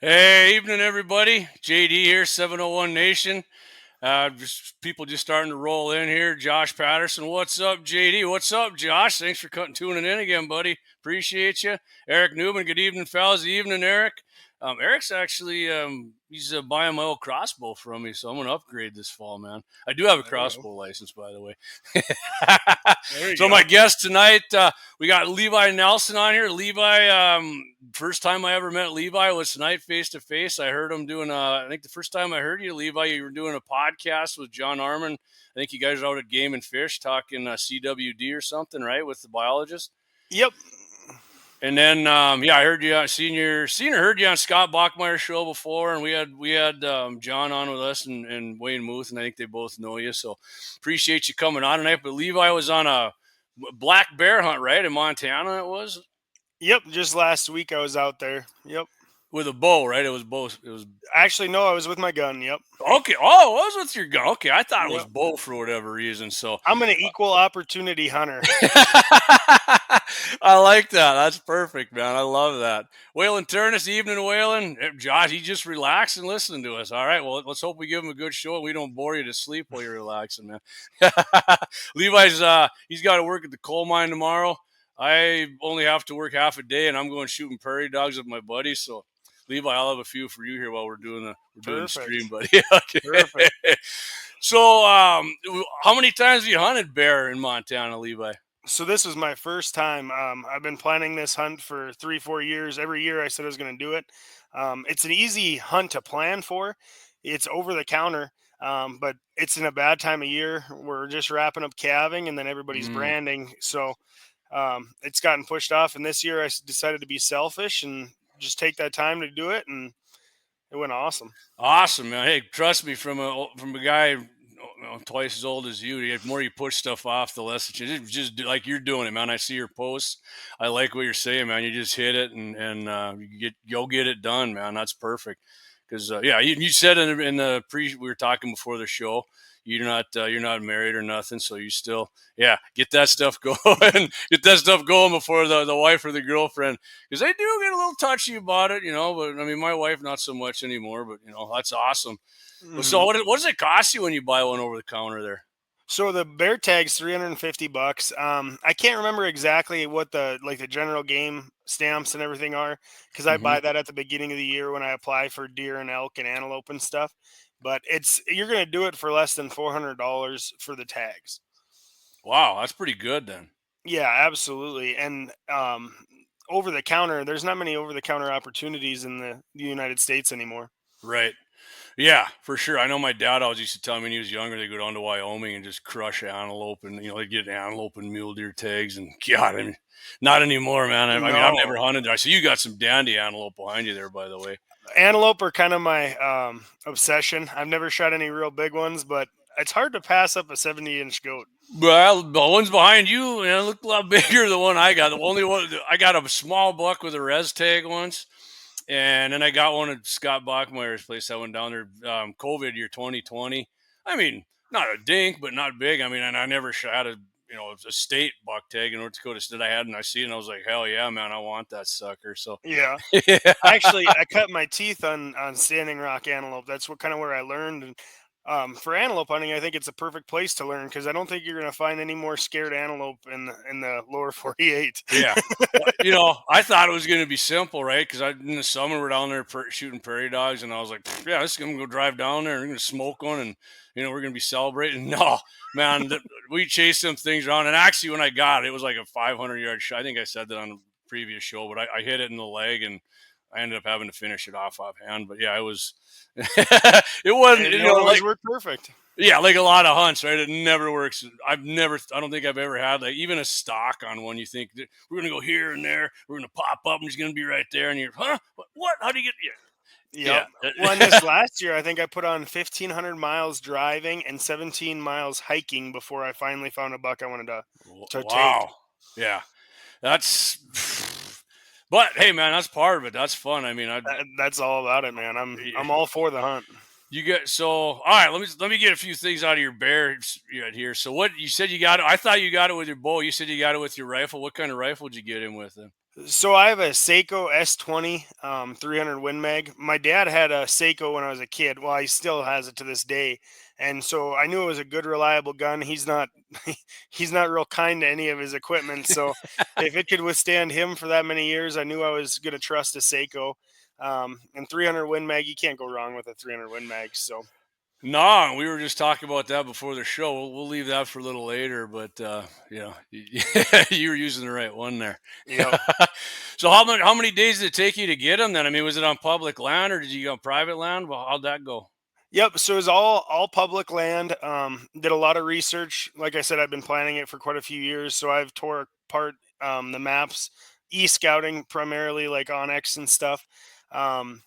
Hey, evening, everybody. JD here, 701 Nation. Just people just starting to roll in here. Josh Patterson, what's up, JD? What's up, Josh? Thanks for tuning in again, buddy. Appreciate you. Eric Newman, good evening, fellas. Evening, Eric. Eric's actually he's buying my old crossbow from me, so I'm gonna upgrade this fall, man. I do have a There you go. crossbow license, by the way. There you So go. my guest tonight, we got Levi Nelson on here. Levi, first time I ever met Levi was tonight face to face. I heard him doing. I think the first time I heard you, Levi, you were doing a podcast with John Arman. I think you guys are out at Game and Fish talking CWD or something, right, with the biologist. Yep. And then, yeah, I heard you, seen or heard you on Scott Bachmeyer's show before, and we had John on with us and Wayne Muth, and I think they both know you, so appreciate you coming on tonight. But Levi was on a black bear hunt, right, in Montana. It was Yep. Just last week I was out there. Yep. with a bow, right? It was both. It was Actually, no, I was with my gun. Yep. okay. Oh, it was with your gun. Okay, I thought it was Yep. bow for whatever reason. So I'm an equal opportunity hunter. I like that. That's perfect, man. I love that. Waylon Turnus, evening, Waylon. Josh, he just relaxed and listening to us. All right. Well, let's hope we give him a good show and we don't bore you to sleep while you're relaxing, man. Levi's he's got to work at the coal mine tomorrow. I only have to work half a day, and I'm going shooting prairie dogs with my buddies. So, Levi, I'll have a few for you here while we're doing the stream, Perfect. buddy. Okay. Perfect. So, how many times have you hunted bear in Montana, Levi? So this was my first time. I've been planning this hunt for 3, 4 years. Every year I said I was going to do it. It's an easy hunt to plan for. It's over the counter, but it's in a bad time of year. We're just wrapping up calving, and then everybody's Mm. branding. So it's gotten pushed off. And this year I decided to be selfish and just take that time to do it, and it went awesome. Awesome, man. Hey, trust me, from a guy twice as old as you, the more you push stuff off, the less it just like you're doing it, man. I see your posts. I like what you're saying, man. You just hit it and you'll get it done, man. That's perfect. Because yeah, you said in the we were talking before the show. You're not married or nothing, so you still get that stuff going. Get that stuff going before the wife or the girlfriend, because they do get a little touchy about it, But I mean, my wife not so much anymore. But that's awesome. So Mhm. what does it cost you when you buy one over the counter there? So the bear tag's $350. I can't remember exactly what the general game stamps and everything are, because I Hmm. buy that at the beginning of the year when I apply for deer and elk and antelope and stuff. But you're gonna do it for less than $400 for the tags. Wow, that's pretty good then. Yeah, absolutely. And over the counter, there's not many over the counter opportunities in the United States anymore. Right. Yeah, for sure. I know my dad always used to tell me when he was younger, they go down to Wyoming and just crush antelope, and they get antelope and mule deer tags. And God, I mean, not anymore, man. I mean, I've never No, hunted there. So you got some dandy antelope behind you there, by the way. antelope are kind of my obsession. I've never shot any real big ones, but it's hard to pass up a 70-inch goat. Well, the ones behind you, look a lot bigger than the one I got. The only one I got a small buck with a res tag once, and then I got one at Scott Bachmeyer's place. I went down there, COVID year 2020. I mean, not a dink, but not big. I mean, and I never shot a state buck tag in North Dakota State. I had, and I see it, and I was like, hell yeah, man, I want that sucker. So Yeah, yeah. actually, I cut my teeth on Standing Rock antelope. That's what kind of where I learned. And for antelope hunting, I think it's a perfect place to learn because I don't think you're going to find any more scared antelope in the lower 48. Yeah. I thought it was going to be simple, right? Because in the summer we're down there shooting prairie dogs, and I was like, yeah, I'm going to go drive down there and we're going to smoke one, and we're going to be celebrating. No, man, we chased some things around, and actually, when I got it, it was like a 500-yard shot. I think I said that on the previous show, but I hit it in the leg, and I ended up having to finish it offhand. But yeah, it was. It wasn't, It don't always like work perfect. yeah, like a lot of hunts, right? It never works. I don't think I've ever had like even a stock on one. You think that we're gonna go here and there, we're gonna pop up, and he's gonna be right there, and you're, huh? What? How do you get? Yep. Yeah, Well, and this last year, I think I put on 1,500 miles driving and 17 miles hiking before I finally found a buck I wanted to take. wow, yeah, that's. But hey, man, that's part of it. That's fun. I mean, That's all about it, man. I'm all for the hunt. You get so all right. Let me get a few things out of your bear here. So what you said you got? I thought you got it with your bow. You said you got it with your rifle. What kind of rifle did you get him with? Then? So I have a Seiko S20 300 Win Mag. My dad had a Seiko when I was a kid. Well, he still has it to this day. And so I knew it was a good, reliable gun. He's not he's not real kind to any of his equipment. So if it could withstand him for that many years, I knew I was going to trust a Seiko. And 300 Win Mag, you can't go wrong with a 300 Win Mag. So No, we were just talking about that before the show. We'll leave that for a little later, but you know, you were using the right one there. yeah. So how many days did it take you to get them? Then I mean, was it on public land or did you go on private land? Well, how'd that go? Yep. So it was all public land. Did a lot of research. Like I said, I've been planning it for quite a few years. So I've tore apart the maps, scouting primarily like on X and stuff. Um,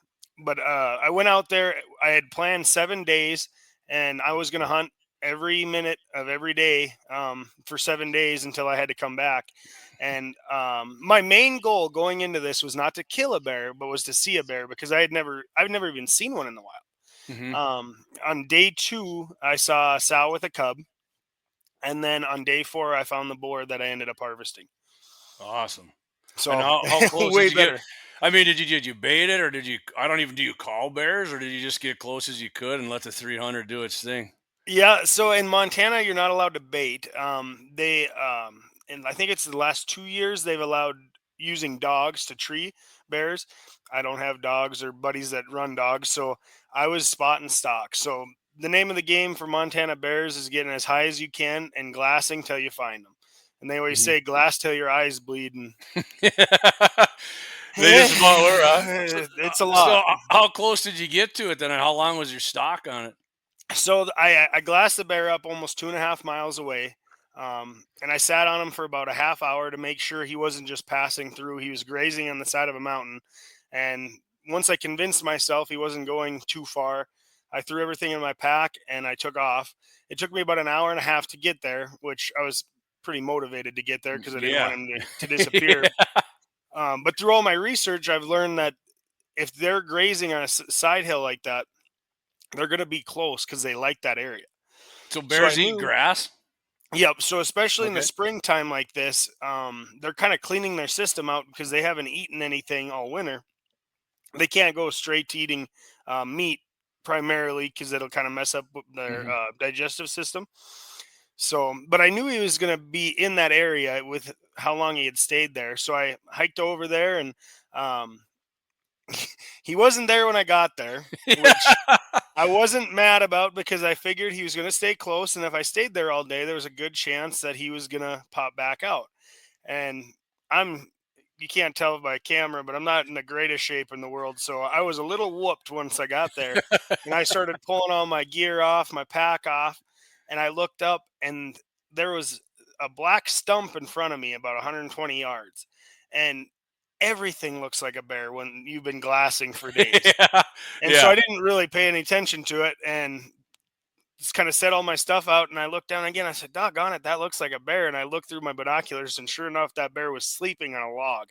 but I went out there. I had planned 7 days, and I was going to hunt every minute of every day for 7 days until I had to come back. And my main goal going into this was not to kill a bear, but was to see a bear because I've never even seen one in the wild. Hmm. On day two, I saw a sow with a cub, and then on day four, I found the boar that I ended up harvesting. Awesome. And So how close did way you get? better. I mean, did you bait it or did you? I don't even. Do you call bears or did you just get close as you could and let the 300 do its thing? Yeah, so in Montana, you're not allowed to bait. And I think it's the last 2 years they've allowed using dogs to tree bears. I don't have dogs or buddies that run dogs, so I was spot and stock. So the name of the game for Montana bears is getting as high as you can and glassing till you find them. And they always Hmm. say glass till your eyes bleed, and They just about were, huh? it's a So, lot. how close did you get to it then? And how long was your stock on it? So I glassed the bear up almost 2.5 miles away, and I sat on him for about a half hour to make sure he wasn't just passing through. He was grazing on the side of a mountain, and once I convinced myself he wasn't going too far, I threw everything in my pack and I took off. It took me about an hour and a half to get there, which I was pretty motivated to get there because I didn't want Yeah. him to disappear. But through all my research, I've learned that if they're grazing on a side hill like that, they're going to be close because they like that area. So So I bears eat knew, grass? yep. So especially in the Okay. springtime like this, they're kind of cleaning their system out because they haven't eaten anything all winter. They can't go straight to eating meat primarily because it'll kind of mess up their Mhm. digestive system. So, but I knew he was going to be in that area with how long he had stayed there. So I hiked over there, and um, he wasn't there when I got there, which I wasn't mad about because I figured he was going to stay close, and if I stayed there all day, there was a good chance that he was going to pop back out. And I'm you can't tell by camera, but I'm not in the greatest shape in the world, so I was a little whooped once I got there, and I started pulling all my gear off, my pack off, and I looked up, and there was a black stump in front of me about 120 yards, and everything looks like a bear when you've been glassing for days. Yeah. And so Yeah. I didn't really pay any attention to it and just kind of set all my stuff out. And I looked down again. I said, doggone it, that looks like a bear. And I looked through my binoculars, and sure enough, that bear was sleeping on a log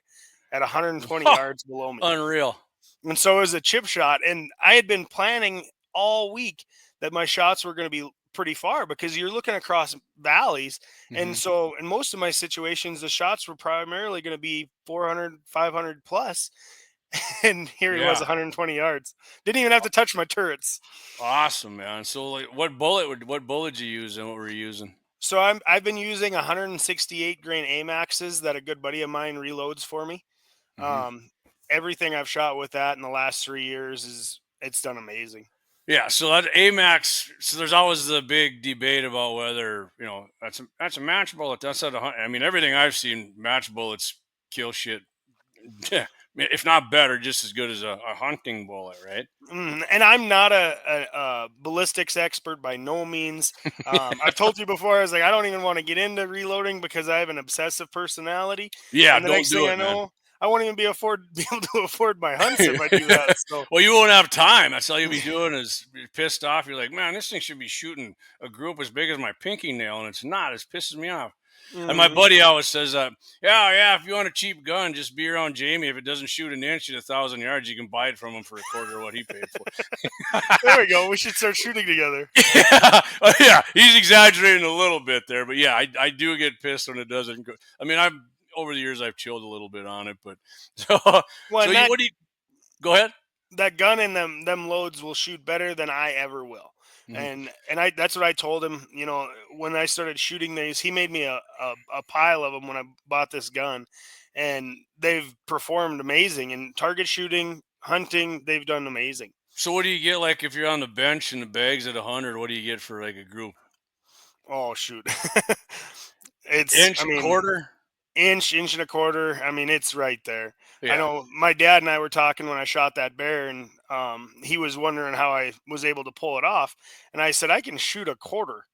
at 120 yards below me. Unreal. And so it was a chip shot. And I had been planning all week that my shots were going to be pretty far because you're looking across valleys. And Mhm. so in most of my situations, the shots were primarily going to be 400, 500 plus. And here he was Yeah. 120 yards. Didn't even have to touch my turrets. Awesome, man. So, like, what bullet did you use and what were you using? So I've been using 168 grain Amaxes that a good buddy of mine reloads for me. Mhm. Um, Everything I've shot with that in the last 3 years is it's done amazing. Yeah, so that AMAX. So there's always the big debate about whether that's a match bullet. That's not a hunt. I mean, everything I've seen, match bullets kill shit. Yeah, if not better, just as good as a hunting bullet, right? And I'm not a ballistics expert by no means. I've told you before, I was like, I don't even want to get into reloading because I have an obsessive personality. Yeah, And the don't next thing do I it, man. know, I won't even be able to afford my hunts if I do that. So Well, you won't have time. That's all you'll be doing is you're pissed off. You're like, man, this thing should be shooting a group as big as my pinky nail, and it's not. It pisses me off. And my Hmm. buddy always says, "Yeah, yeah, if you want a cheap gun, just be around Jamie. If it doesn't shoot an inch at 1,000 yards, you can buy it from him for a quarter of what he paid for." There we go. We should start shooting together. Yeah, yeah, he's exaggerating a little bit there, but yeah, I do get pissed when it doesn't go. I mean, I've over the years I've chilled a little bit on it, but so Well, so and you that what do you go ahead? that gun and them loads will shoot better than I ever will. Mhm. And I that's what I told him. When I started shooting these, he made me a pile of them when I bought this gun, and they've performed amazing in target shooting, hunting. They've done amazing. So what do you get like if you're on the bench and the bag's at 100? What do you get for like a group? Oh shoot, it's Inch, I a mean quarter? inch and a quarter. I mean it's right there. I Yeah. know my dad and I were talking when I shot that bear, and he was wondering how I was able to pull it off, and I said I can shoot a quarter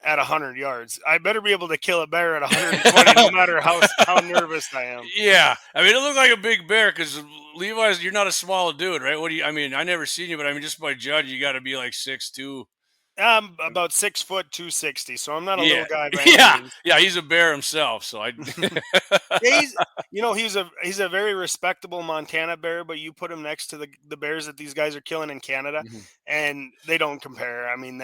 at 100 yards. I better be able to kill a bear at 120, no matter how nervous I am. Yeah, I mean, it looked like a big bear because Levi's. You're not a small dude, right? What do you? I mean, I never seen you, but I mean, just by judge, you got to be like 6'2". I'm about 6 foot 260, so I'm not a Yeah, little guy by any yeah, means. yeah. He's a bear himself, so I. Yeah, he's a very respectable Montana bear, but you put him next to the bears that these guys are killing in Canada, Mhm. and they don't compare. I mean,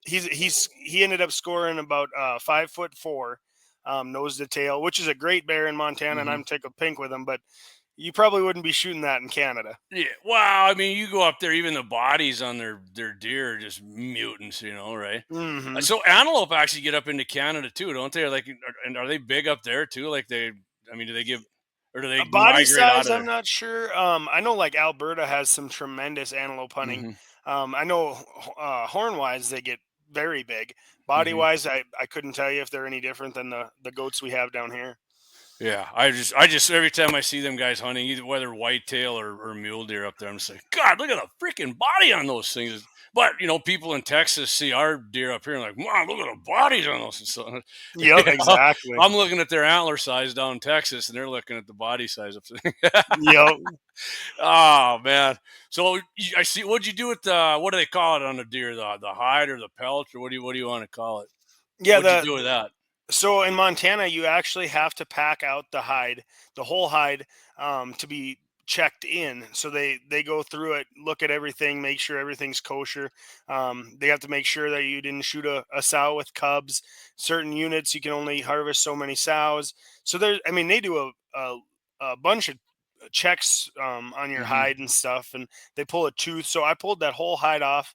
he ended up scoring about 5'4", nose to tail, which is a great bear in Montana, and Mhm. I'm tickled pink with him. But you probably wouldn't be shooting that in Canada. Yeah, wow. I mean, you go up there, even the bodies on their deer are just mutants, right? Hmm. So antelope actually get up into Canada too, don't they? Like, and are they big up there too? Like they, I mean, do they give, or do they Body migrate out size, of I'm there? not sure. I know like Alberta has some tremendous antelope hunting. Hmm. I know horn wise they get very big. Body Hmm. wise, I couldn't tell you if they're any different than the goats we have down here. Yeah, I just every time I see them guys hunting, either whether whitetail or mule deer up there, I'm just like, God, look at the freaking body on those things. But people in Texas see our deer up here and like, Mom, look at the bodies on those. So, Yep, exactly. I'm looking at their antler size down in Texas, and they're looking at the body size up there. Yep. Oh man! So I see. What'd you do with the? What do they call it on the deer? The hide or the pelt, or what do you want to call it? Yeah, What'd you do with that? so in Montana, you actually have to pack out the hide, the whole hide, to be checked in. So they go through it, look at everything, make sure everything's kosher. They have to make sure that you didn't shoot a sow with cubs. Certain units you can only harvest so many sows. So I mean, they do a bunch of checks on your Hmm. hide and stuff, and they pull a tooth. So I pulled that whole hide off,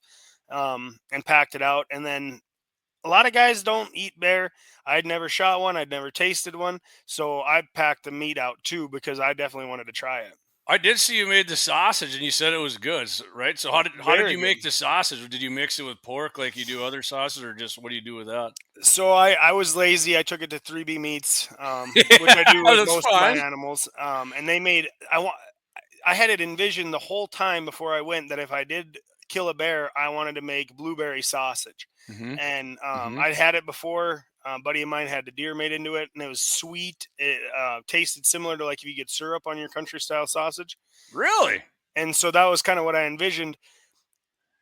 and packed it out, and then a lot of guys don't eat bear. I'd never shot one. I'd never tasted one. So I packed the meat out too because I definitely wanted to try it. I did see you made the sausage, and you said it was good, right? So how did Very you make good. the sausage? Did you mix it with pork like you do other sauces, or just what do you do with that? So I was lazy. I took it to 3B Meats, which I Yeah, do with that's most of my fine. animals. And they made I had it envisioned the whole time before I went that if I did kill a bear, I wanted to make blueberry sausage. Hmm. And Hmm. I'd had it before. A buddy of mine had the deer made into it, and it was sweet. It tasted similar to like if you get syrup on your country style sausage. Really? And so that was kind of what I envisioned.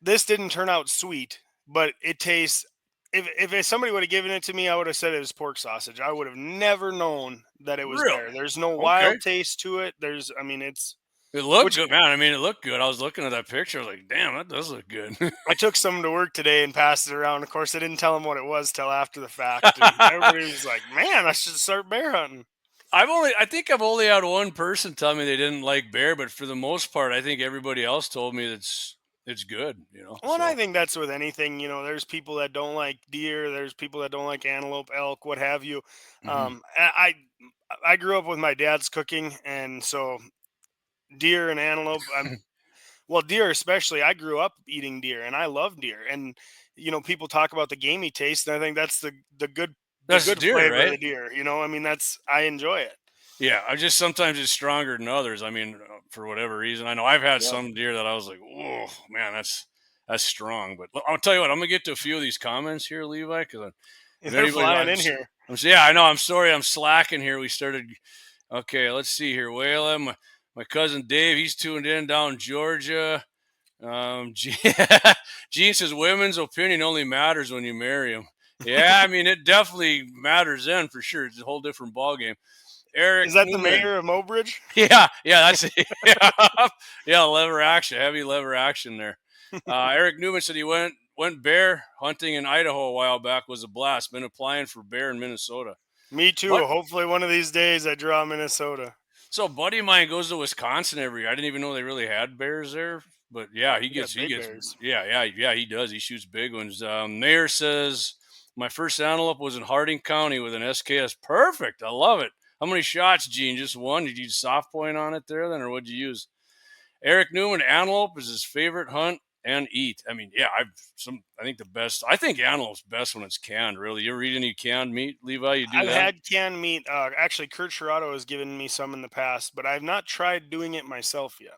This didn't turn out sweet, but it tastes. If somebody would have given it to me, I would have said it was pork sausage. I would have never known that it was Really? bear. There's no Okay. wild taste to it. I mean, It looked which good, man. I mean, it looked good. I was looking at that picture. I was like, damn, that does look good. I took some to work today and passed it around. Of course, I didn't tell them what it was till after the fact, and everybody was like, "Man, I should start bear hunting." I think I've only had one person tell me they didn't like bear, but for the most part, I think everybody else told me it's good. Well, and I So, think that's with anything. There's people that don't like deer. There's people that don't like antelope, elk, what have you. mhm. I grew up with my dad's cooking, and so deer and antelope. Well, deer especially. I grew up eating deer, and I love deer. And people talk about the gamey taste, and I think that's the That's good deer, flavor of right? the deer. I mean, I enjoy it. Yeah, I just sometimes it's stronger than others. I mean, for whatever reason, I know I've had Yep. some deer that I was like, oh man, that's strong. But I'll tell you what, I'm gonna get to a few of these comments here, Levi, because if They're anybody, flying in here. yeah, I know. I'm sorry, I'm slacking here. We started. Okay, let's see here. Whalen, my cousin Dave, he's tuned in down in Georgia. Gene says women's opinion only matters when you marry them. Yeah, I mean, it definitely matters then for sure. It's a whole different ballgame. Eric Is that the Newman. mayor of Mobridge? Yeah, that's it. Yeah, lever action, heavy lever action there. Eric Newman said he went bear hunting in Idaho a while back. Was a blast. Been applying for bear in Minnesota. Me too. What? Hopefully one of these days I draw Minnesota. So a buddy of mine goes to Wisconsin every year. I didn't even know they really had bears there. But yeah, he gets bears. yeah, he does. He shoots big ones. Mayor says my first antelope was in Harding County with an SKS. Perfect. I love it. How many shots, Gene? Just one? Did you soft point on it there then, or what'd you use? Eric Newman, antelope is his favorite hunt and eat. I mean, yeah, I think the best. I think antelope's best when it's canned. Really, you ever eat any canned meat, Levi? You do I've that? had canned meat. Actually, Kurt Sherrato has given me some in the past, but I've not tried doing it myself yet.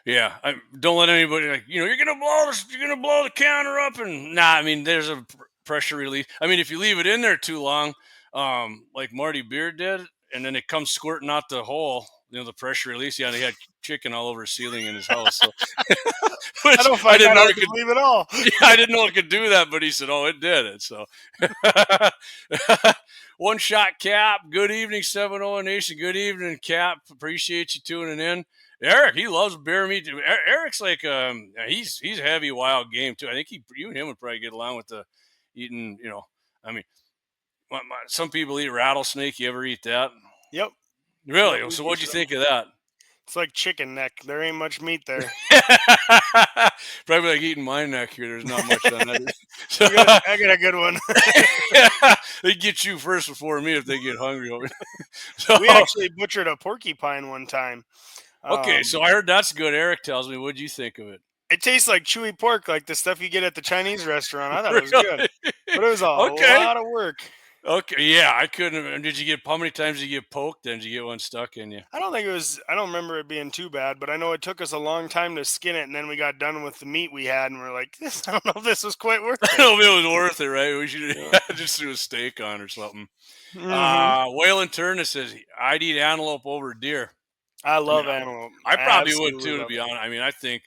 Yeah, don't let anybody you're gonna blow the counter up and I mean, there's a pressure relief. I mean, if you leave it in there too long, like Marty Beard did, and then it comes squirting out the hole, the pressure release. Yeah, they had chicken all over the ceiling in his house. So, I don't find that hard to believe at all. Yeah, I didn't know it could do that, but he said, "Oh, it did it." So, one shot, Cap. Good evening, 701Nation. Good evening, Cap. Appreciate you tuning in. Eric, he loves bear meat. Eric's like he's heavy wild game too. I think you and him would probably get along with the eating. I mean, some people eat rattlesnake. You ever eat that? Yep. Really? So what'd you think of that? It's like chicken neck. There ain't much meat there. Probably like eating my neck here. There's not much on that. So, I got a good one. They get you first before me if they get hungry. So, we actually butchered a porcupine one time. Okay, so I heard that's good. Eric tells me. What'd you think of it? It tastes like chewy pork, like the stuff you get at the Chinese restaurant. I thought it was good, but it was a lot of work. Okay, yeah, I couldn't. Did you get how many times did you get poked? And did you get one stuck in you? I don't think it was. I don't remember it being too bad, but I know it took us a long time to skin it, and then we got done with the meat we had, and we're like, I don't know if this was quite worth it. I don't know if it was worth it, right? We should just do a steak on or something. Mm-hmm. Waylon Turner says I'd eat antelope over deer. I love antelope. I probably would too, to be honest. I mean, I think,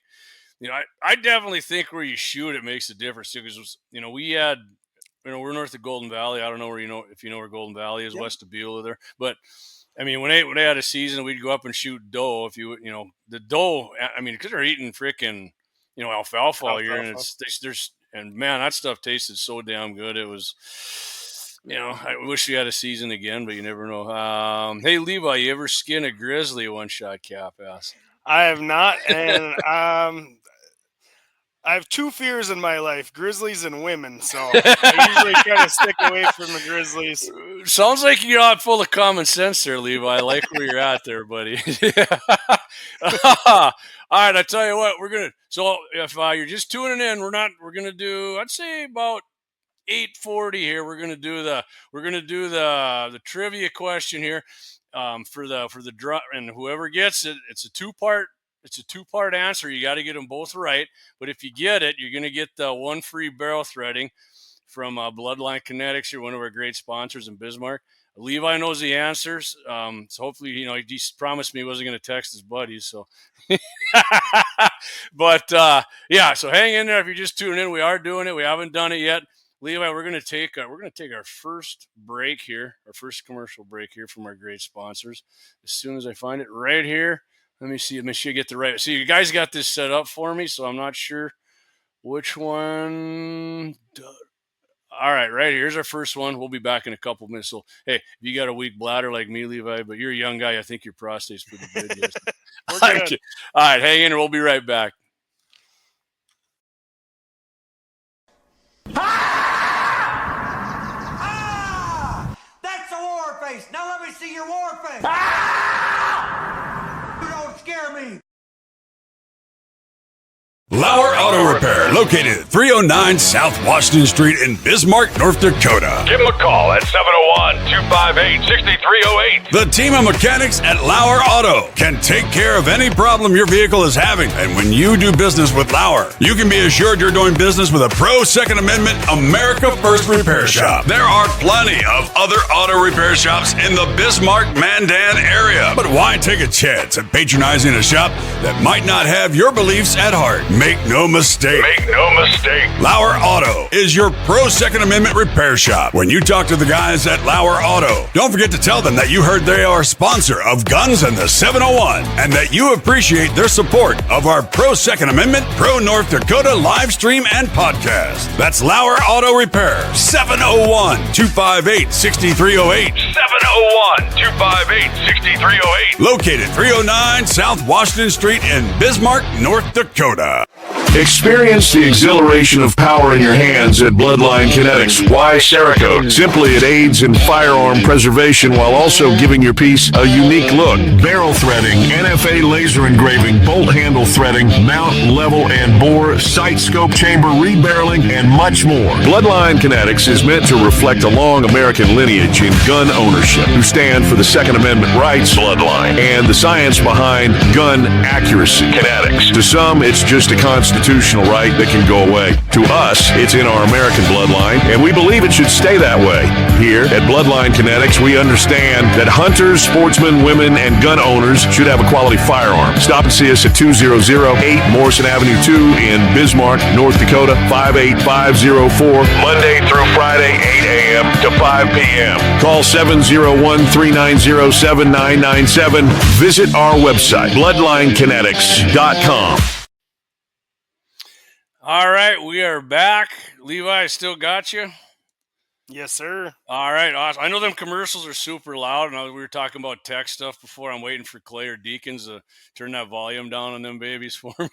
I definitely think where you shoot it makes a difference too, because we had. We're north of Golden Valley. I don't know if you know where Golden Valley is, west of Beulah there. But I mean, when they had a season, we'd go up and shoot doe. If the doe, I mean, because they're eating freaking, alfalfa all year, and and man, that stuff tasted so damn good. It was, I wish we had a season again, but you never know. Hey, Levi, you ever skin a grizzly? One shot, Cap asked. I have not, and I have two fears in my life: grizzlies and women. So I usually try to stick away from the grizzlies. Sounds like you're not full of common sense there, Levi. I like where you're at there, buddy. All right, I tell you what, so if you're just tuning in, we're gonna do, I'd say about 8:40 here. We're gonna do the trivia question here, for the draw, and whoever gets it, it's a two-part answer. You got to get them both right. But if you get it, you're going to get the one free barrel threading from Bloodline Kinetics. You're one of our great sponsors in Bismarck. Levi knows the answers. So hopefully, he just promised me he wasn't going to text his buddies. So, but yeah, so hang in there. If you're just tuning in, we are doing it. We haven't done it yet. Levi, we're going to take our first break here, our first commercial break here from our great sponsors. As soon as I find it right here. Let me see. Make sure you get the right. See, you guys got this set up for me, so I'm not sure which one. All right, right here's our first one. We'll be back in a couple minutes. So, hey, if you got a weak bladder like me, Levi, but you're a young guy, I think your prostate's pretty good. Yes. All right, hang in, we'll be right back. That's a war face. Now let me see your war face. You don't scare me. Lauer Auto Repair, located at 309 South Washington Street in Bismarck, North Dakota. Give them a call at 701-258-6308. The team of mechanics at Lauer Auto can take care of any problem your vehicle is having. And when you do business with Lauer, you can be assured you're doing business with a pro Second Amendment America First repair shop. There are plenty of other auto repair shops in the Bismarck-Mandan area. But why take a chance at patronizing a shop that might not have your beliefs at heart? Make no mistake. Make no mistake, Lauer Auto is your pro Second Amendment repair shop. When you talk to the guys at Lauer Auto, don't forget to tell them that you heard they are a sponsor of Guns and the 701 and that you appreciate their support of our pro Second Amendment, pro North Dakota live stream and podcast. That's Lauer Auto Repair, 701-258-6308. 701-258-6308. Located 309 South Washington Street in Bismarck, North Dakota. Experience the exhilaration of power in your hands at Bloodline Kinetics. Why Cerakote? Simply, it aids in firearm preservation while also giving your piece a unique look. Barrel threading, NFA laser engraving, bolt handle threading, mount, level, and bore, sight scope chamber rebarreling, and much more. Bloodline Kinetics is meant to reflect a long American lineage in gun ownership, who stand for the Second Amendment rights, Bloodline, and the science behind gun accuracy. Kinetics. To some, it's just a constitutional right that can go away. To us, it's in our American bloodline, and we believe it should stay that way. Here at Bloodline Kinetics, we understand that hunters, sportsmen, women, and gun owners should have a quality firearm. Stop and see us at 2008 Morrison Avenue 2 in Bismarck, North Dakota, 58504, Monday through Friday, 8 a.m. to 5 p.m. Call 701-390-7997. Visit our website, bloodlinekinetics.com. All right, we are back. Levi, still got you? Yes, sir. All right, awesome. I know them commercials are super loud, and we were talking about tech stuff before. I'm waiting for Clay or Deacons to turn that volume down on them babies for me.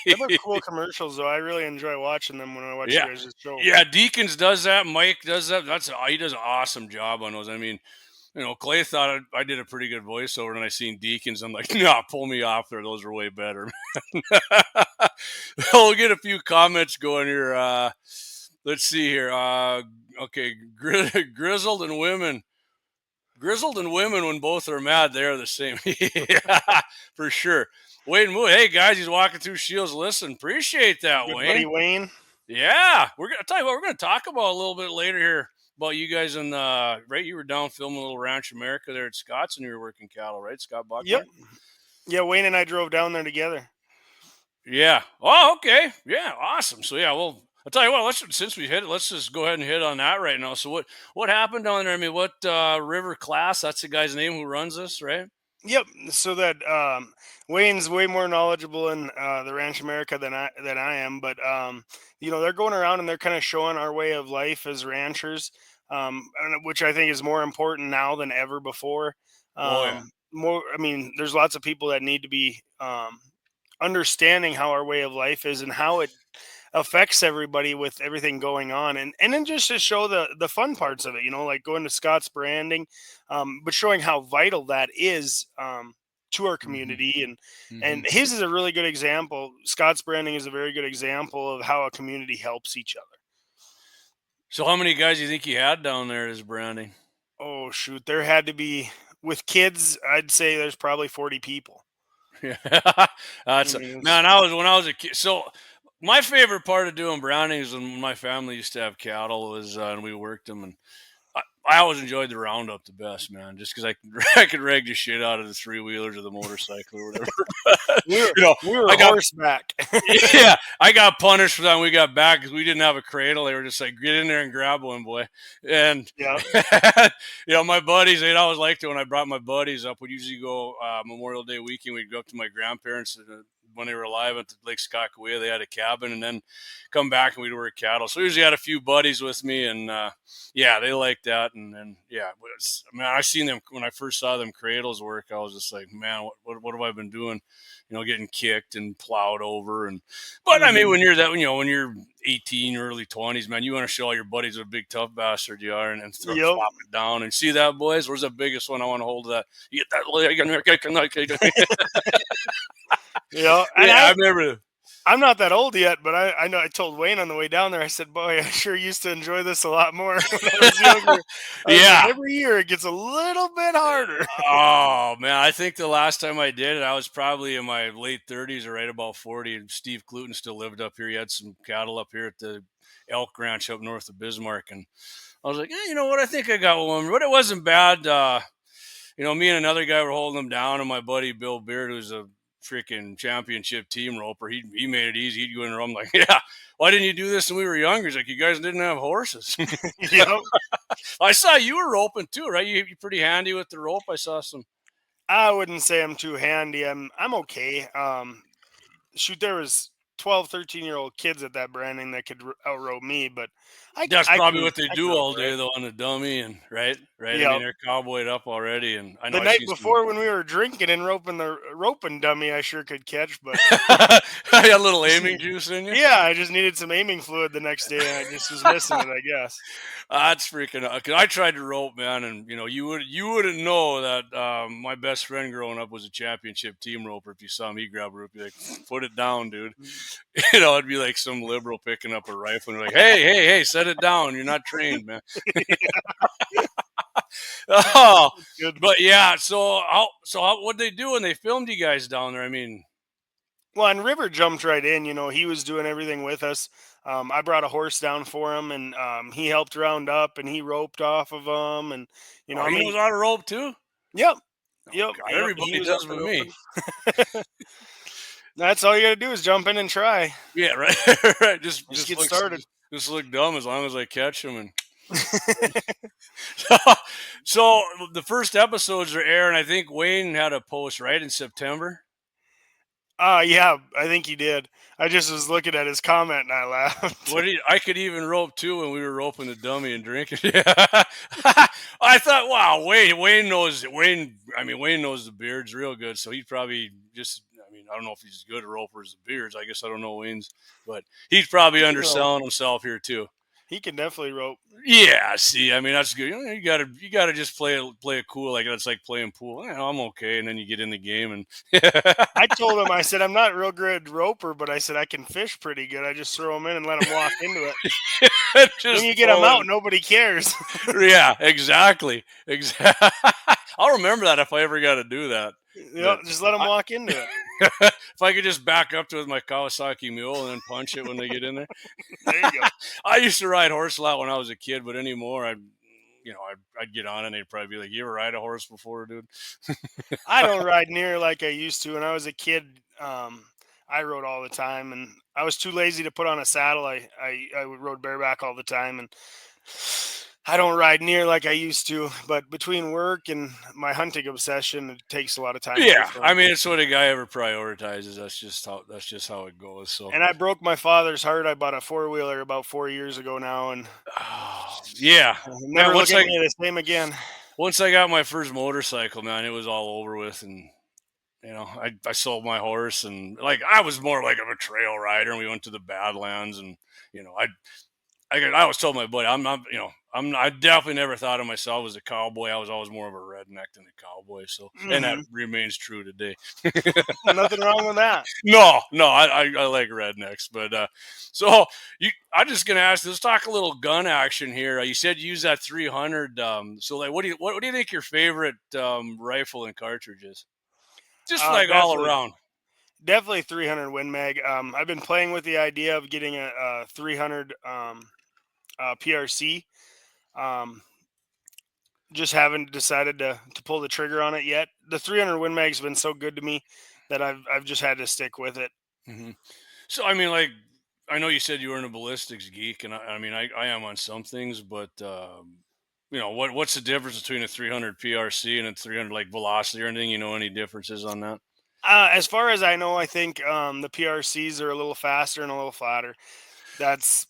They were cool commercials, though. I really enjoy watching them when I watch you guys' show. Yeah, Deacons does that. Mike does that. He does an awesome job on those. I mean, Clay thought I did a pretty good voiceover, and I seen Deacons. I'm like, nah, pull me off there. Those are way better. We'll get a few comments going here. Let's see here. Okay, grizzled and women. Grizzled and women, when both are mad, they are the same. Yeah, for sure. Wayne Moon. Hey, guys, he's walking through Shields. Listen, appreciate that, Good Wayne. buddy Wayne. Yeah, I'll tell you what, we're going to talk about a little bit later here about you guys in right? You were down filming a little Ranch America there at Scott's, and you were working cattle, right? Scott Buckner? Yep. Yeah, Wayne and I drove down there together. Yeah. Oh, okay. Yeah, awesome. So yeah, well, I'll tell you what. Since we hit it, let's just go ahead and hit on that right now. So what happened down there? I mean, what River Class? That's the guy's name who runs this, right? Yep. So that Wayne's way more knowledgeable in the Ranch America than I am, but they're going around and they're kind of showing our way of life as ranchers, which I think is more important now than ever before. There's lots of people that need to be understanding how our way of life is and how it affects everybody with everything going on, and then just to show the fun parts of it, like going to Scott's branding, but showing how vital that is to our community, and his is a really good example. Scott's branding is a very good example of how a community helps each other. So how many guys do you think he had down there at his branding? Oh shoot, there had to be, with kids, I'd say there's probably 40 people. Yeah, when I was a kid. So my favorite part of doing branding is when my family used to have cattle, and we worked them, and I always enjoyed the roundup the best, man, just because I could rag the shit out of the three-wheelers or the motorcycle or whatever. we were horseback. Yeah, I got punished for that when we got back because we didn't have a cradle. They were just like, get in there and grab one, boy. And, my buddies, they'd always liked it when I brought my buddies up. We'd usually go Memorial Day weekend. We'd go up to my grandparents when they were alive at Lake Skakawea. They had a cabin, and then come back and we'd work cattle. So I usually had a few buddies with me, and they liked that. And I seen them when I first saw them cradles work. I was just like, man, what have I been doing? Getting kicked and plowed over, but I mean, when you're 18, early 20s, man, you want to show all your buddies what a big tough bastard you are, and flop it down and see that, boys. Where's the biggest one? I want to hold that. You get that leg. I remember. I'm not that old yet, but I know I told Wayne on the way down there, I said, boy, I sure used to enjoy this a lot more when I was younger. Like, every year it gets a little bit harder. Oh, man, I think the last time I did it, I was probably in my late 30s or right about 40, and Steve Cluten still lived up here. He had some cattle up here at the elk ranch up north of Bismarck, and I was like, you know what, I think I got one, but it wasn't bad. Me and another guy were holding them down, and my buddy Bill Beard, who's a freaking championship team roper. He made it easy. He'd go in there. I'm like, yeah. Why didn't you do this when we were younger? He's like, you guys didn't have horses. Yep. I saw you were roping too, right? You pretty handy with the rope. I saw some. I wouldn't say I'm too handy. I'm okay. Shoot, there was 12, 13-year-old kids at that branding that could outrope me, but That's probably what they I do can all rope day it. though on the dummy, and right. I Yeah. mean, they're cowboyed up already, and I know The I night seen some. before when we were drinking and roping the roping dummy, I sure could catch, but I got a little aiming juice in you. yeah, I just needed some aiming fluid the next day, and I just was missing it, I guess. That's freaking. Cause I tried to rope, man, and you wouldn't know that my best friend growing up was a championship team roper. If you saw me grab a rope, you'd be like, "Put it down, dude." It'd be like some liberal picking up a rifle and like, "Hey, set it down. You're not trained, man." Oh, Good. but yeah. So what they do when they filmed you guys down there? I mean, Well, and River jumped right in. He was doing everything with us. I brought a horse down for him, and he helped round up, and he roped off of him, and oh, I he mean, knows how to rope too. yep, Oh yep, God, yep. He everybody was up does and but me. roping. That's all you got to do is jump in and try. Yeah, right. Right. Just Just just get look started. just look dumb as long as I catch them. And so the first episodes are airing. I think Wayne had a post right in September. Yeah, I think he did. I just was looking at his comment and I laughed. I could even rope too when we were roping the dummy and drinking. Yeah. I thought, wow, Wayne knows Wayne. I mean, Wayne knows the beards real good, so he'd probably just. I mean, I don't know if he's as good a roper as the beards. I guess I don't know Wayne's, but he's probably He can rope. underselling himself here too. He can definitely rope. Yeah, see, I mean that's good. You gotta just play it cool, like it's like playing pool. I'm okay, and then you get in the game, and I told him, I said, I'm not a real good roper, but I said, I can fish pretty good. I just throw them in and let them walk into it. When just you get them throw out, it. noi cares. Yeah, exactly. I'll remember that if I ever got to do that. But Just let them I, walk into it. if I could just back up to it with my Kawasaki mule and then punch it when they get in there. There you go. I used to ride horse a lot when I was a kid, but anymore, I'd get on it and they'd probably be like, "You ever ride a horse before, dude?" I don't ride near like I used to. When I was a kid, I rode all the time, and I was too lazy to put on a saddle. I rode bareback all the time, and I don't ride near like I used to. But between work and my hunting obsession, it takes a lot of time away Yeah, from I it. mean, it's what a guy ever prioritizes. That's just how it goes. So, And I broke my father's heart. I bought a four-wheeler about 4 years ago now, and yeah, man. never look at me the same again. Once I got my first motorcycle, man, it was all over with, and I sold my horse, and like I was more like of a trail rider, and we went to the Badlands, and you know, I always told my buddy, I'm not, I definitely never thought of myself as a cowboy. I was always more of a redneck than a cowboy. So, and that Hmm. remains true today. Nothing wrong with that. No, I like rednecks, but I'm just gonna ask. Let's talk a little gun action here. You said you use that 300. So, like, what do you think your favorite rifle and cartridge is? Just like all Definitely, around. definitely 300 Win Mag. I've been playing with the idea of getting a 300 PRC. Um, just haven't decided to pull the trigger on it yet. The 300 Win Mag's been so good to me that I've just had to stick with it. Hmm. So, I mean, like, I know you said you were in a ballistics geek, and I mean, I am on some things, but what's the difference between a 300 PRC and a 300 like velocity or anything? You know, any differences on that? As far as I know, I think the PRCs are a little faster and a little flatter. That's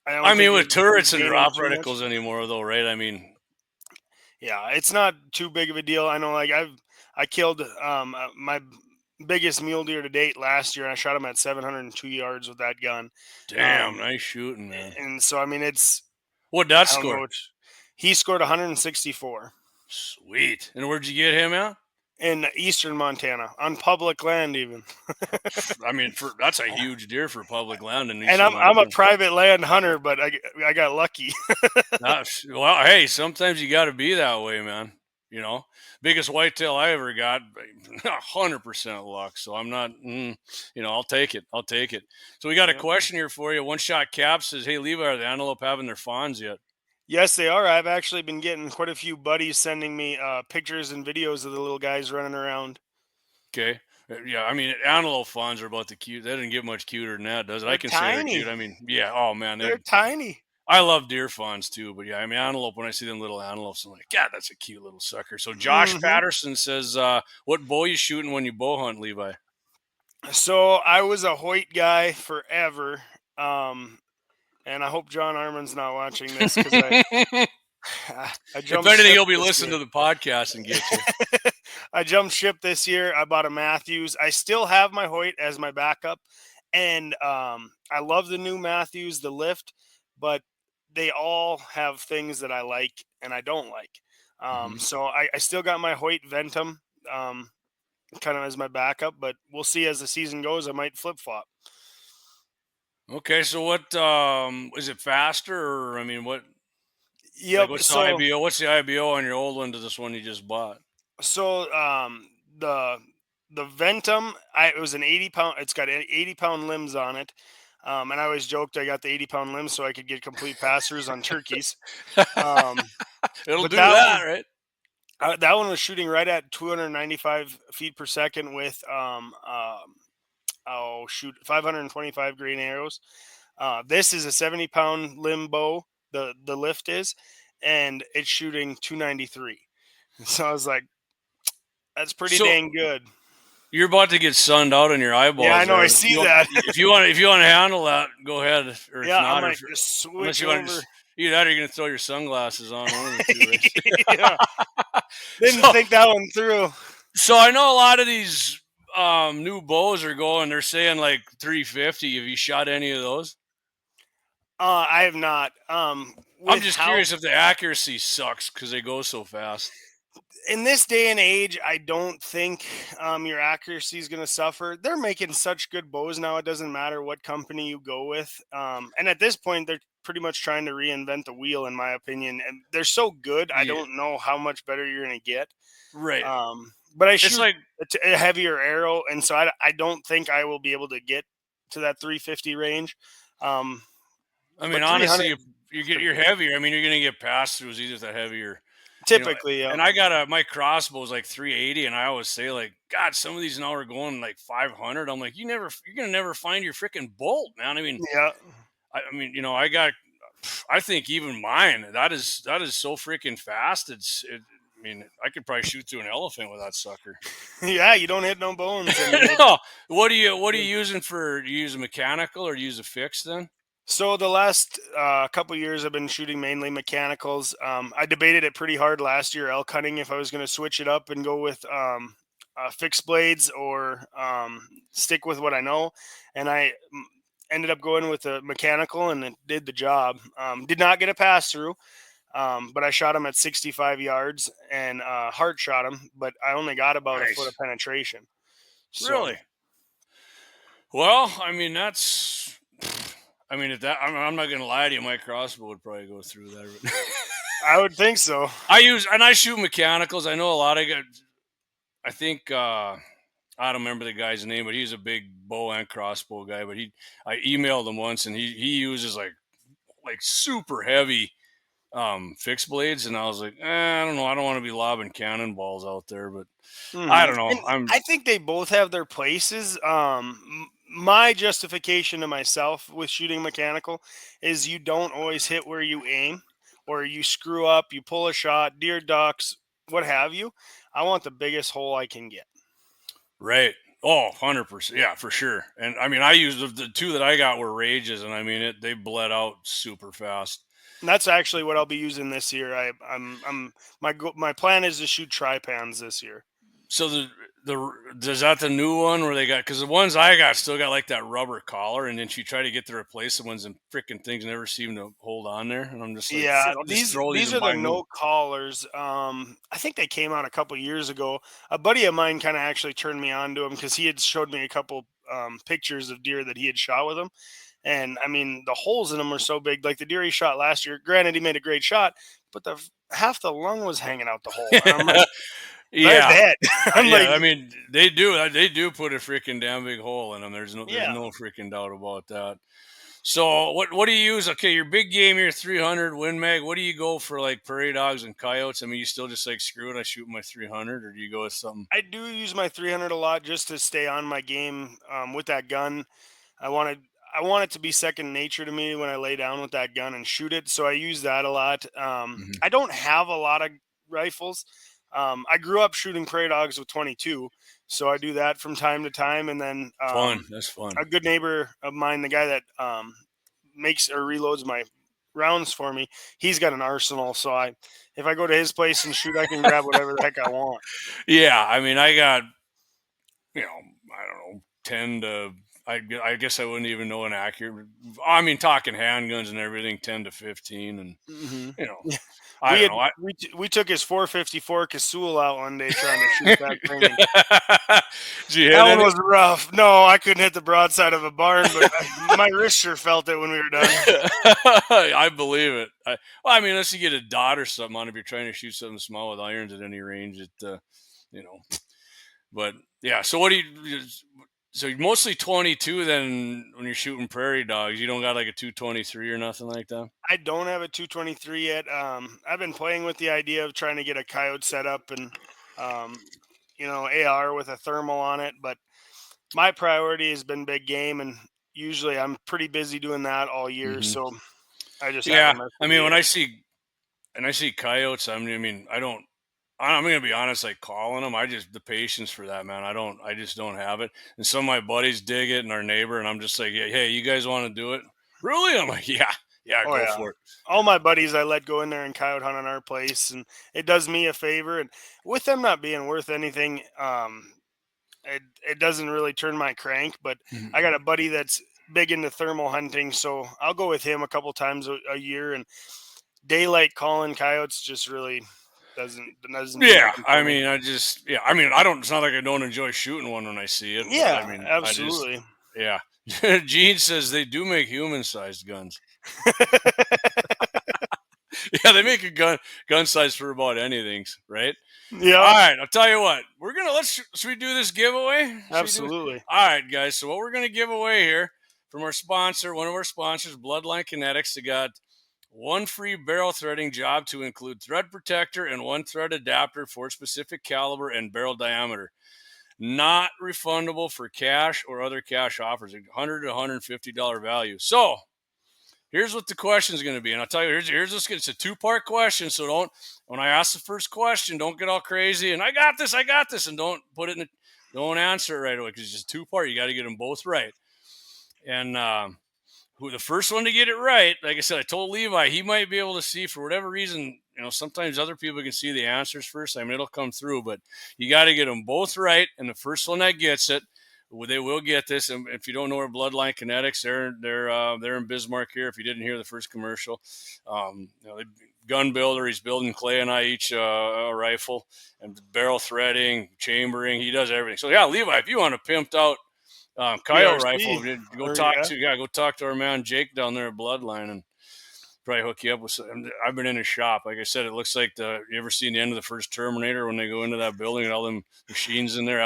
I I don't mean, think with it's turrets and gaining drop too much. reticles anymore, though, right? I mean, Yeah, it's not too big of a deal. I know, like I killed my biggest mule deer to date last year, and I shot him at 702 yards with that gun. damn, Um, nice shooting, man. and so I mean, What'd that I don't know. score? He scored 164 Sweet. And where'd you get him at? in eastern Montana on public land, even. I mean, that's a huge deer for public land in And eastern I'm a Montana. private land hunter, but I got lucky. Well, hey, sometimes you got to be that way, man. Biggest whitetail I ever got, 100% luck. So I'm not, I'll take it. I'll take it. So we got a Yep. question here for you. One Shot Cap says, "Hey, Levi, are the antelope having their fawns yet?" Yes, they are. I've actually been getting quite a few buddies sending me pictures and videos of the little guys running around. Okay. Yeah, I mean, antelope fawns are about the cute. They didn't get much cuter than that, does it? I They're can say they're cute. tiny. I mean, yeah. Oh man, They're tiny. I love deer fawns too, but yeah, I mean, antelope. When I see them little antelopes, I'm like, God, that's a cute little sucker. So Josh Hmm. Patterson says, "What bow you shooting when you bow hunt, Levi?" So I was a Hoyt guy forever. And I hope John Armin's not watching this because I If jumped anything, ship he'll be this listening year. to the podcast and get you. I jumped ship this year. I bought a Matthews. I still have my Hoyt as my backup, and I love the new Matthews, the lift, but they all have things that I like and I don't like. Hmm. So I still got my Hoyt Ventum, kind of as my backup, but we'll see as the season goes. I might flip flop. Okay, so what is it faster, or I mean, what like Yep. what's the IBO? What's the IBO on your old one to this one you just bought? So the the Ventum, it was an 80 pound. It's got 80 pound limbs on it, and I always joked I got the 80 pound limbs so I could get complete passers on turkeys. Um, It'll but do that, right? that one was shooting right at 295 feet per second with oh shoot 525 grain arrows. This is a 70 pound limb bow. The lift is, and it's shooting 293. So I was like, that's pretty So dang good. you're about to get sunned out on your Yeah, I eyeballs know. I there. see that. If you want to handle that, go ahead. Or if Yeah, I not, or might if, just unless switch you want to over. just either that or you're gonna throw your sunglasses on, one of the two, Yeah, right? didn't so think that one through. so I know a lot of these new bows are going. They're saying like 350. Have you shot any of those? I have not. I'm With just how curious if the accuracy sucks because they go so fast. in this day and age, I don't think your accuracy is going to suffer. They're making such good bows now; it doesn't matter what company you go with. And at this point, they're pretty much trying to reinvent the wheel, in my opinion. And they're so good, I Yeah, don't know how much better you're going to get. right. But I It's shoot like a heavier arrow, and so I don't think I will be able to get to that 350 range. Um, I mean, but honestly, 300 you is get pretty you're good. heavier. I mean, you're gonna get pass throughs either with a heavier, you know. Typically, yeah. And I got my crossbow is like 380, and I always say like, God, some of these now are going like 500. I'm like, you're gonna never find your freaking bolt, man. I mean, Yeah. I mean, I think even mine that is so freaking fast. I mean, I could probably shoot through an elephant with that sucker. Yeah, you don't hit no bones. I mean, No, what are you using for? Do you use a mechanical or do you use a fixed then? so the last couple years, I've been shooting mainly mechanicals. I debated it pretty hard last year, elk hunting, if I was going to switch it up and go with fixed blades or stick with what I know. And I ended up going with a mechanical, and it did the job. Did not get a pass through, but I shot him at 65 yards and heart shot him, but I only got about a foot of Nice, penetration. So really. Well, I mean that's. I mean, if that I'm not gonna lie to you, my crossbow would probably go through that. I would think so. I shoot mechanicals. I know a lot of guys. I think I don't remember the guy's name, but he's a big bow and crossbow guy. But I emailed him once, and he uses like super heavy fixed blades, and I was like, I don't know, I don't want to be lobbing cannonballs out there, but I don't know. And I think they both have their places. My justification to myself with shooting mechanical is you don't always hit where you aim, or you screw up, you pull a shot, deer ducks, what have you. I want the biggest hole I can get. Right. Oh, 100%. Yeah, for sure. And I mean, I used the two that I got were rages, and I mean they bled out super fast. And that's actually what I'll be using this year. I'm my plan is to shoot tripans this year. So the is that the new one where they got, because the ones I got still got like that rubber collar, and then she tried to get to replace the ones, and freaking things never seem to hold on there, and I'm just like, Yeah, shit, I'll just these throw these these and are the buy new. no collars. I think they came out a couple years ago. A buddy of mine kind of actually turned me on to them because he had showed me a couple pictures of deer that he had shot with them, and I mean the holes in them were so big. Like the deer he shot last year. Granted, he made a great shot, but the half the lung was hanging out the hole, and I'm like, right Yeah, that. I'm yeah. like, I mean, they do put a freaking damn big hole in them. There's yeah. no freaking doubt about that. So what do you use? Okay, your big game here, 300 Win Mag. What do you go for, like prairie dogs and coyotes? I mean, you still just like screw it, I shoot my 300, or do you go with something? I do use my 300 a lot just to stay on my game with that gun. I wanted I want it to be second nature to me when I lay down with that gun and shoot it. So I use that a lot. Hmm. I don't have a lot of rifles. I grew up shooting prairie dogs with 22, so I do that from time to time. And then Fun. That's fun. a good neighbor of mine, the guy that makes or reloads my rounds for me, he's got an arsenal. So if I go to his place and shoot, I can grab whatever the heck I want. Yeah, I mean, I got, I don't know, 10 to, I guess I wouldn't even know an accurate. I mean, talking handguns and everything, 10 to 15, and Hmm. you know, I don't know. We took his 454 Casul out one day trying to shoot that thing. And Did you hit that one any? was rough. No, I couldn't hit the broadside of a barn, but my wrist sure felt it when we were done. I believe it. Well, I mean, unless you get a dot or something on, if you're trying to shoot something small with irons at any range, you know. But yeah, so what do you? So you're mostly 22. Then when you're shooting prairie dogs, you don't got like a 223 or nothing like that. I don't have a 223 yet. I've been playing with the idea of trying to get a coyote set up and, um, AR with a thermal on it. But my priority has been big game, and usually I'm pretty busy doing that all year. Hmm. So I just Yeah, haven't messed I with it mean, when yet. I see coyotes, I mean, I don't. I'm gonna be honest, like calling them, the patience for that, man. I just don't have it. And some of my buddies dig it, and our neighbor, and I'm just like, yeah, hey, you guys want to do it? Really? I'm like, yeah, yeah, Oh go yeah. for it. All my buddies I let go in there and coyote hunt on our place, and it does me a favor. And with them not being worth anything, it doesn't really turn my crank. But Mhm. I got a buddy that's big into thermal hunting, so I'll go with him a couple times a year. And daylight calling coyotes just really doesn't do Yeah, nothing I for me. mean, yeah, I mean, I don't. It's not like I don't enjoy shooting one when I see it, but I Yeah, mean, absolutely. yeah. Gene says they do make human-sized guns. Yeah, they make a gun size for about anything, right? All Yep, right, I'll tell you what. Should we do this giveaway? Should we do it? absolutely. All right, guys. So what we're gonna give away here from our sponsor, one of our sponsors, Bloodline Kinetics, they got one free barrel threading job to include thread protector and one thread adapter for specific caliber and barrel diameter. Not refundable for cash or other cash offers. $100 to $150 value. So here's what the question is going to be, and I'll tell you. Here's this. It's a two-part question, so don't. When I ask the first question, don't get all crazy and I got this, and don't put it in. Don't answer it right away because it's just two-part. You got to get them both right. And who the first one to get it right? Like I said, I told Levi he might be able to see for whatever reason. Sometimes other people can see the answers first. I mean, it'll come through, but you got to get them both right, and the first one that gets it, they will get this. And if you don't know where Bloodline Kinetics, they're in Bismarck here. If you didn't hear the first commercial, gun builder. He's building Clay and I each a rifle and barrel threading, chambering. He does everything. So yeah, Levi, if you want a pimped out coyote rifle, BRC, or go talk to our man Jake down there at Bloodline and probably hook you up with some. I've been in his shop. Like I said, it looks like you ever seen the end of the first Terminator when they go into that building and all them machines in there?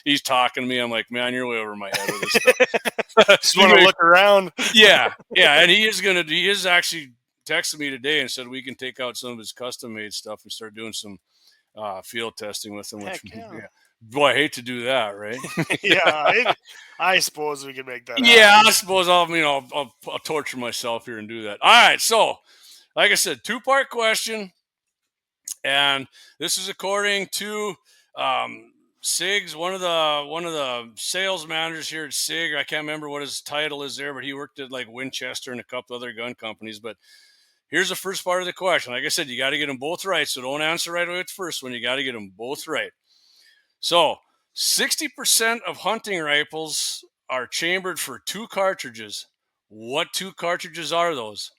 He's talking to me. I'm like, man, you're way over my head with this stuff. just want to look around. Yeah. And he is actually texted me today and said we can take out some of his custom made stuff and start doing some field testing with him, which, Heck yeah. yeah. Boy, I hate to do that, right? Yeah, I suppose we could make that Yeah, happen. I suppose I'll torture myself here and do that. All right, so like I said, two-part question, and this is according to Sig's, one of the sales managers here at Sig. I can't remember what his title is there, but he worked at like Winchester and a couple other gun companies. But here's the first part of the question. Like I said, you got to get them both right, so don't answer right away with the first one. You got to get them both right. So 60% of hunting rifles are chambered for 2 cartridges. What 2 cartridges are those?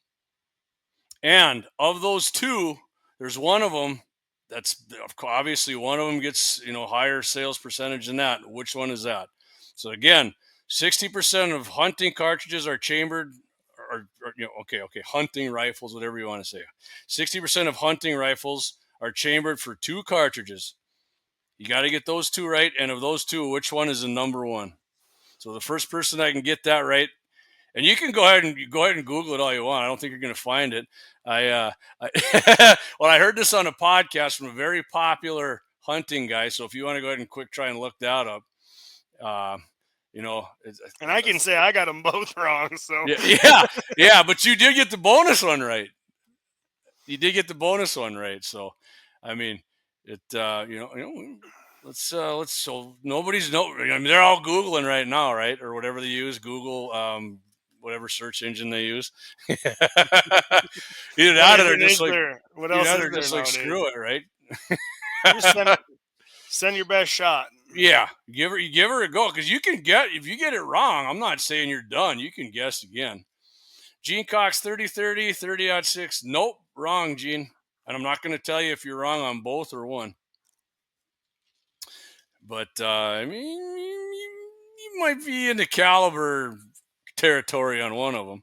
And of those 2, there's one of them that's obviously one of them gets, higher sales percentage than that. Which one is that? So again, 60% of hunting cartridges are chambered hunting rifles, whatever you want to say. 60% of hunting rifles are chambered for 2 cartridges. You got to get those 2 right. And of those 2, which one is the number one? So the first person that can get that right, And you can go ahead and Google it all you want. I don't think you're going to find it. Well, I heard this on a podcast from a very popular hunting guy. So if you want to go ahead and quick try and look that up, and I can say I got them both wrong. So yeah, but you did get the bonus one right. You did get the bonus one right. So, I mean, let's so nobody's I mean, they're all Googling right now, right? Or whatever they use, Google, whatever search engine they use. Either that or they're just like, what else is there just like, screw it, right? Just send your best shot. Yeah, give her a go, because if you get it wrong, I'm not saying you're done. You can guess again. Gene Cox 30-30, 30-6. Nope, wrong, Gene. And I'm not going to tell you if you're wrong on both or one. But I mean, you might be in the caliber territory on one of them.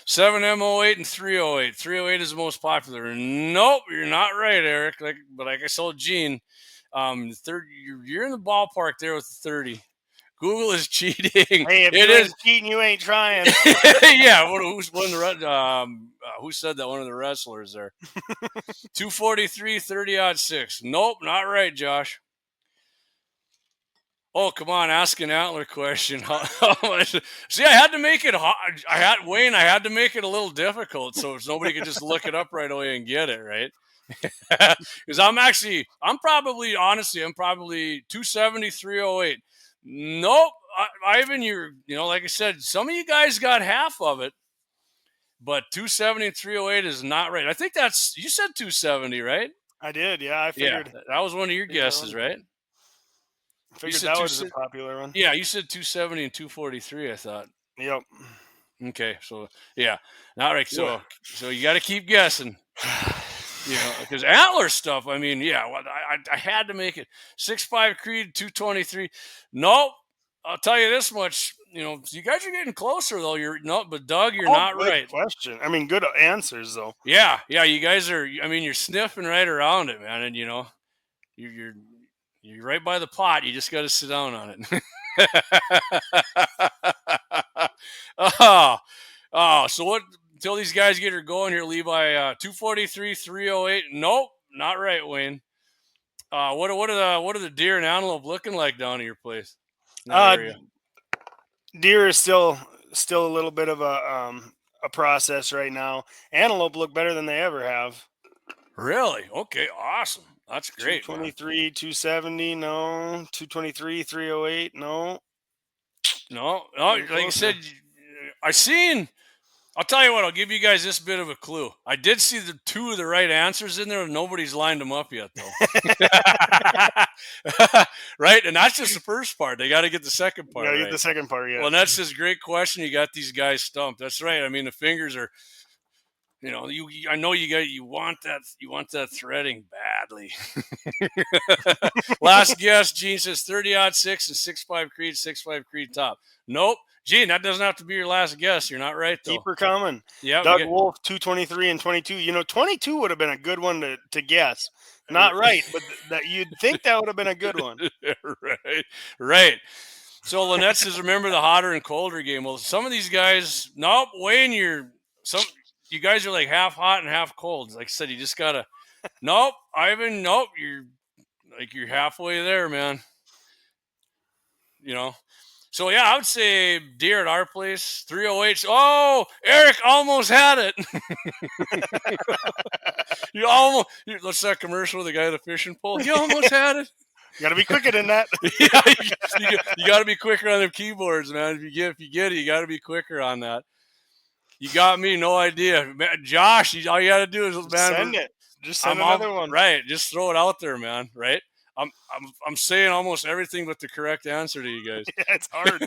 7M08 and 308. 308 is the most popular. Nope, you're not right, Eric. But like I told Gene, you're in the ballpark there with the 30. Google is cheating. Hey, if it is cheating, you ain't trying. Yeah, who said that? One of the wrestlers there. 243, 30-6. Nope, not right, Josh. Oh, come on, ask an antler question. See, I had to make it hard. I had to make it a little difficult so nobody could just look it up right away and get it, right? Because I'm probably 270, 308. Nope, Ivan, like I said, some of you guys got half of it, but 270 and 308 is not right. I think you said 270, right? I did, yeah. I figured that was one of your guesses, right? I figured that was a popular one. Yeah, you said 270 and 243, I thought. Yep. Okay, so yeah, not right. So you got to keep guessing. Because antler stuff, I mean, I had to make it. 6'5" Creed, 223. Nope. I'll tell you this much. You guys are getting closer though. But Doug, you're not right. Question. I mean, good answers though. Yeah. You guys are. I mean, you're sniffing right around it, man. And you're right by the pot. You just got to sit down on it. So what? Until these guys get her going here, Levi. 243, 308. Nope, not right, Wayne. What are the deer and antelope looking like down at your place? Deer is still a little bit of a process right now. Antelope look better than they ever have. Really? Okay, awesome. That's great. 223, 270, no. 223, 308, no. No. Like I said, I'll tell you what, I'll give you guys this bit of a clue. I did see the two of the right answers in there, and nobody's lined them up yet, though. Right? And that's just the first part. They got to get the second part. Get the second part, yeah. Well, and that's just a great question. You got these guys stumped. That's right. I mean, the fingers are, I know you want that threading badly. Last guess, Gene says 30-6 and 6'5" Creed, 6'5" Creed top. Nope. Gene, that doesn't have to be your last guess. You're not right, though. Keep her coming. Yeah. Doug Wolf, 223 and 22. 22 would have been a good one to guess. Not right, but that you'd think that would have been a good one. Right. So Lynette says, remember the hotter and colder game. Well, some of these guys, nope, Wayne, you guys are like half hot and half cold. Like I said, you just gotta. Nope, Ivan. Nope, you're halfway there, man. So yeah, I would say deer at our place, 308. Oh, Eric almost had it. What's that commercial with the guy with the fishing pole? You almost had it. You got to be quicker than that. Yeah, you got to be quicker on them keyboards, man. If you get it, you got to be quicker on that. You got me, no idea, man, Josh. All you got to do is send it. Just send another one. Right, just throw it out there, man. Right. I'm saying almost everything but the correct answer to you guys. Yeah, it's hard.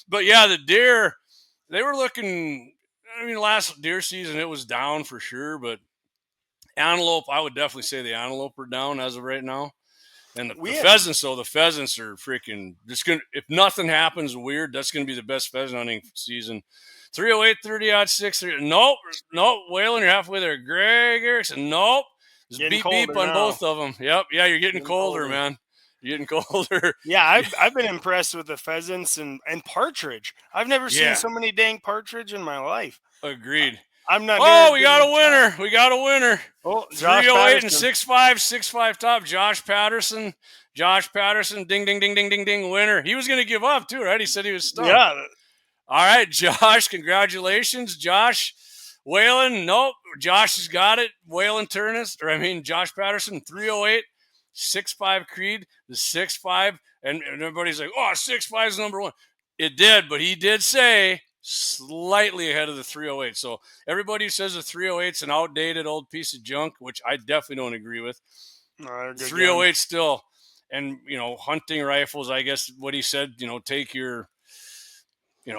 But yeah, the deer, they were looking. I mean, last deer season it was down for sure, but antelope, I would definitely say the antelope are down as of right now. And the pheasants, though, the pheasants are freaking just gonna. If nothing happens weird, that's gonna be the best pheasant hunting season. 308, 30-6. Nope. Waylon, you're halfway there. Greg Erickson, nope. Just beep on both of them. Yep. Yeah, you're getting colder, man. You getting colder? Yeah, I've been impressed with the pheasants and partridge. I've never seen so many dang partridge in my life. Agreed. I'm not. Oh, we got a winner. We got a winner. Oh, Josh 308 and Patterson. 6'5" top. Josh Patterson. Ding, ding, ding, ding, ding, ding. Winner. He was going to give up too, right? He said he was stumped. Yeah. All right, Josh. Congratulations, Josh. Waylon. Nope. Josh has got it. Waylon Josh Patterson. 308. 6'5" Creed. The 6'5", and everybody's like, oh, 6'5" is number one. It did, but he did say slightly ahead of the 308. So everybody who says the 308 is an outdated old piece of junk, which I definitely don't agree with. 308 still, and hunting rifles. I guess what he said. Take your.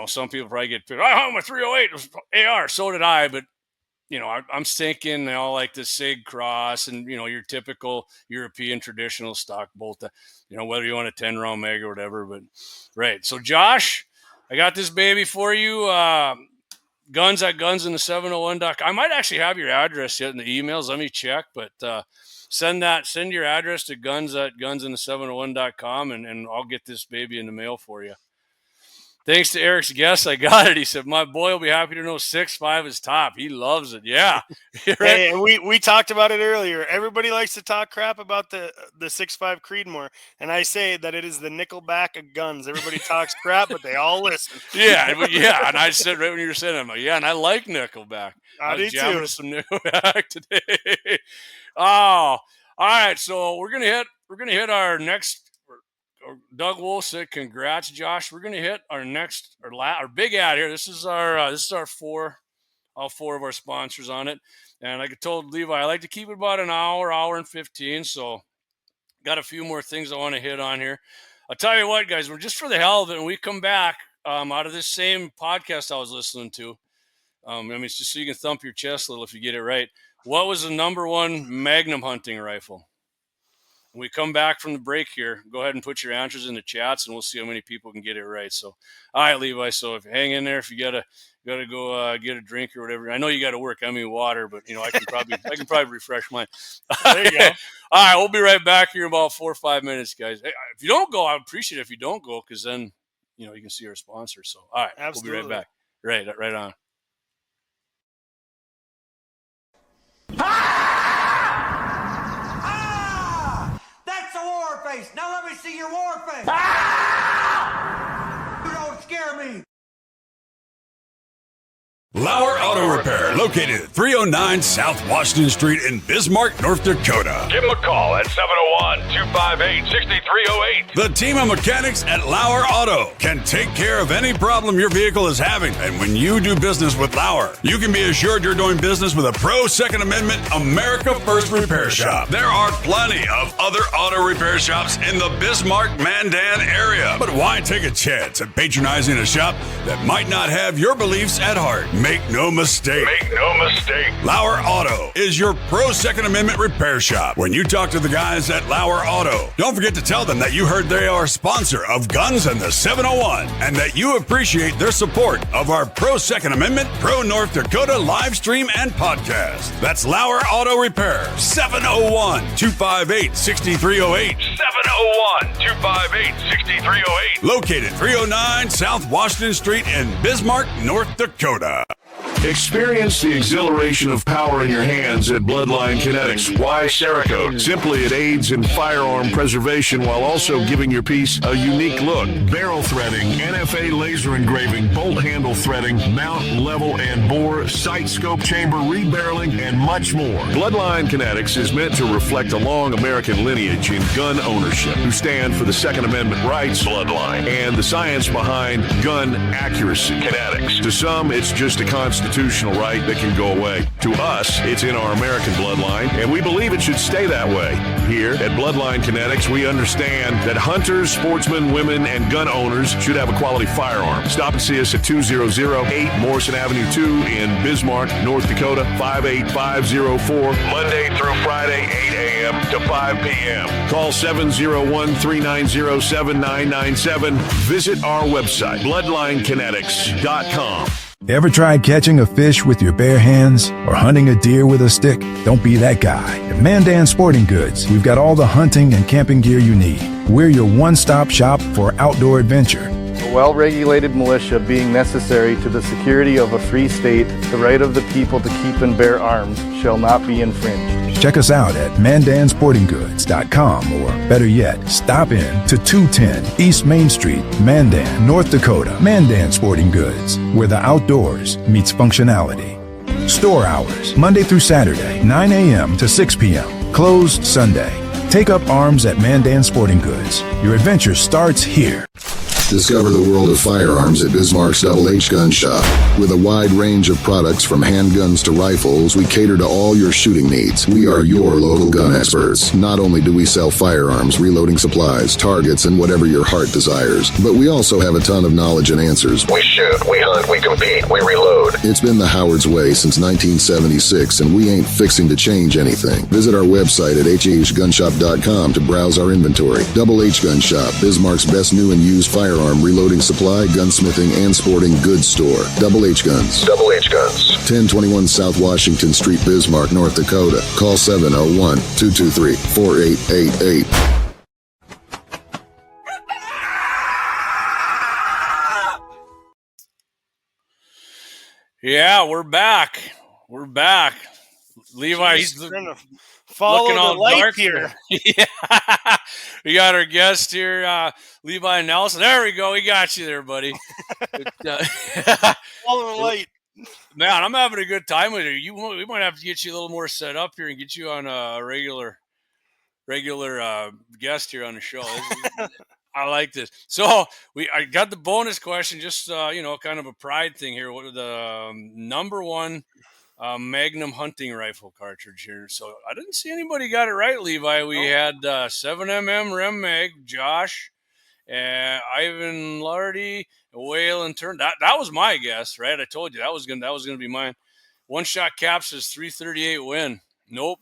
Some people probably get pissed. I hung my 308 AR. So did I, but. I'm thinking like the SIG Cross and, your typical European traditional stock bolt, whether you want a 10-round mag or whatever. But, right. So, Josh, I got this baby for you. Guns at gunsinthe701.com. I might actually have your address yet in the emails. Let me check. But send your address to guns@gunsinthe701.com, and I'll get this baby in the mail for you. Thanks to Eric's guess, I got it. He said, my boy will be happy to know 6'5" is top. He loves it. Yeah. Right? Hey, we talked about it earlier. Everybody likes to talk crap about the 6'5" Creedmoor, and I say that it is the Nickelback of guns. Everybody talks crap, but they all listen. Yeah, and I said right when you were saying that, I'm like, yeah, and I like Nickelback. I was jamming some Nickelback today. Oh, all right. So we're gonna hit our next. Doug Wolf said, "Congrats, Josh. We're going to hit our next, our big ad here. This is our all four of our sponsors on it. And like I told Levi, I like to keep it about an hour and 15. So got a few more things I want to hit on here. I'll tell you what, guys, we're just for the hell of it. When we come back out of this same podcast I was listening to, it's just so you can thump your chest a little if you get it right. What was the number one Magnum hunting rifle? When we come back from the break here, go ahead and put your answers in the chats, and we'll see how many people can get it right. So, all right, Levi. So, if you hang in there, if you gotta go get a drink or whatever. I know you got to work. I mean, water, but I can probably refresh mine. There you go. All right, we'll be right back here in about 4 or 5 minutes, guys. Hey, if you don't go, I appreciate it if you don't go, because then you can see our sponsor. So, all right, absolutely. We'll be right back. Right on. War face. Now let me see your war face. You don't scare me. Lauer Auto Repair, located at 309 South Washington Street in Bismarck, North Dakota. Give them a call at 701-258-6308. The team of mechanics at Lauer Auto can take care of any problem your vehicle is having. And when you do business with Lauer, you can be assured you're doing business with a pro Second Amendment America First repair shop. There are plenty of other auto repair shops in the Bismarck-Mandan area. But why take a chance at patronizing a shop that might not have your beliefs at heart? Make no mistake. Lauer Auto is your pro Second Amendment repair shop. When you talk to the guys at Lauer Auto, don't forget to tell them that you heard they are a sponsor of Guns and the 701 and that you appreciate their support of our pro Second Amendment, pro North Dakota live stream and podcast. That's Lauer Auto Repair, 701-258-6308. 701-258-6308. Located 309 South Washington Street in Bismarck, North Dakota. Experience the exhilaration of power in your hands at Bloodline Kinetics. Why Cerakote? Simply, it aids in firearm preservation while also giving your piece a unique look. Barrel threading, NFA laser engraving, bolt handle threading, mount, level, and bore, sight scope chamber rebarreling, and much more. Bloodline Kinetics is meant to reflect a long American lineage in gun ownership, who stand for the Second Amendment rights, Bloodline, and the science behind gun accuracy, Kinetics. To some, it's just a constitutional right that can go away. To us, it's in our American bloodline, and we believe it should stay that way. Here at Bloodline Kinetics, we understand that hunters, sportsmen, women, and gun owners should have a quality firearm. Stop and see us at 2008 Morrison Avenue 2 in Bismarck, North Dakota, 58504, Monday through Friday, 8 a.m. to 5 p.m. Call 701-390-7997. Visit our website, bloodlinekinetics.com. Ever tried catching a fish with your bare hands or hunting a deer with a stick? Don't be that guy. At Mandan Sporting Goods, we've got all the hunting and camping gear you need. We're your one-stop shop for outdoor adventure. A well-regulated militia being necessary to the security of a free state, the right of the people to keep and bear arms shall not be infringed. Check us out at mandansportinggoods.com, or better yet, stop in to 210 East Main Street, Mandan, North Dakota. Mandan Sporting Goods, where the outdoors meets functionality. Store hours, Monday through Saturday, 9 a.m. to 6 p.m. Closed Sunday. Take up arms at Mandan Sporting Goods. Your adventure starts here. Discover the world of firearms at Bismarck's Double H Gun Shop. With a wide range of products from handguns to rifles, we cater to all your shooting needs. We are your local gun experts. Not only do we sell firearms, reloading supplies, targets, and whatever your heart desires, but we also have a ton of knowledge and answers. We shoot, we hunt, we compete, we reload. It's been the Howard's way since 1976, and we ain't fixing to change anything. Visit our website at hhgunshop.com to browse our inventory. Double H Gun Shop, Bismarck's best new and used firearm reloading supply, gunsmithing, and sporting goods store. Double H Guns. Double H Guns. 1021 South Washington Street, Bismarck, North Dakota. Call 701-223-4888. Yeah, we're back. We're back. Levi, he's trying to follow looking the all light dark here. Yeah. We got our guest here, Levi Nelson. There we go. We got you there, buddy. Follow the light. Man, I'm having a good time with you. We might have to get you a little more set up here and get you on a regular guest here on the show. I like this. So I got the bonus question, just kind of a pride thing here. What are the number one Magnum hunting rifle cartridge here? So I didn't see anybody got it right, Levi. We had 7mm Rem Mag, Josh, Ivan Lardy, Whalen Turn. That was my guess, right? I told you that was gonna be mine. One shot caps is 338 win. Nope.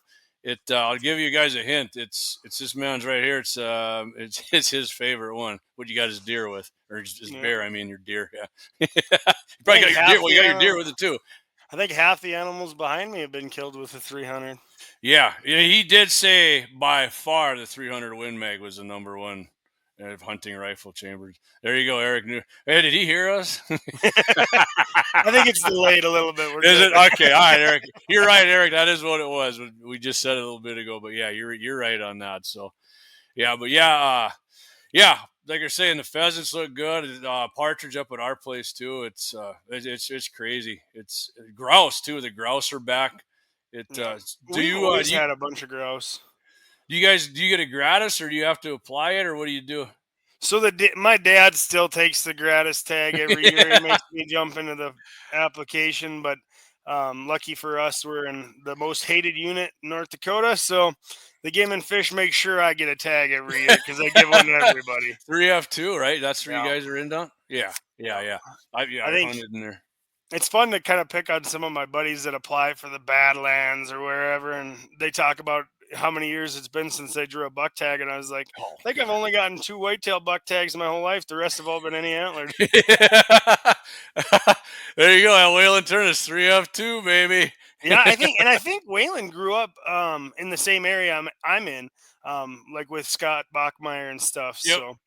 I'll give you guys a hint. It's this man's right here. It's his favorite one. What you got his deer with, or his bear? I mean your deer. Yeah. You probably got your deer. Well, you got your deer with it too. I think half the animals behind me have been killed with a 300. Yeah, he did say by far the 300 Win Mag was the number one hunting rifle chambers. There you go, Eric. Hey, did he hear us? I think it's delayed a little bit. Is it? Okay, all right, Eric. You're right, Eric. That is what it was. We just said it a little bit ago, but yeah, you're right on that. So, yeah, but yeah, like you're saying, the pheasants look good. Partridge up at our place too. It's crazy. It's grouse too. The grouse are back. We always had a bunch of grouse. Do you get it gratis, or do you have to apply it, or what do you do? So my dad still takes the gratis tag every year. He makes me jump into the application, but lucky for us, we're in the most hated unit in North Dakota. So the Game and Fish make sure I get a tag every year because they give one to everybody. 3F2, right? That's where you guys are in down? Yeah. I think hunted in there. It's fun to kind of pick on some of my buddies that apply for the Badlands or wherever, and they talk about how many years it's been since they drew a buck tag, and I was like, I think I've only gotten 2 whitetail buck tags my whole life. The rest have all been any antlered. There you go. That Whalen Turn is 3F2, baby. Yeah, I think Whalen grew up in the same area I'm in, like with Scott Bachmeyer and stuff. Yep. So.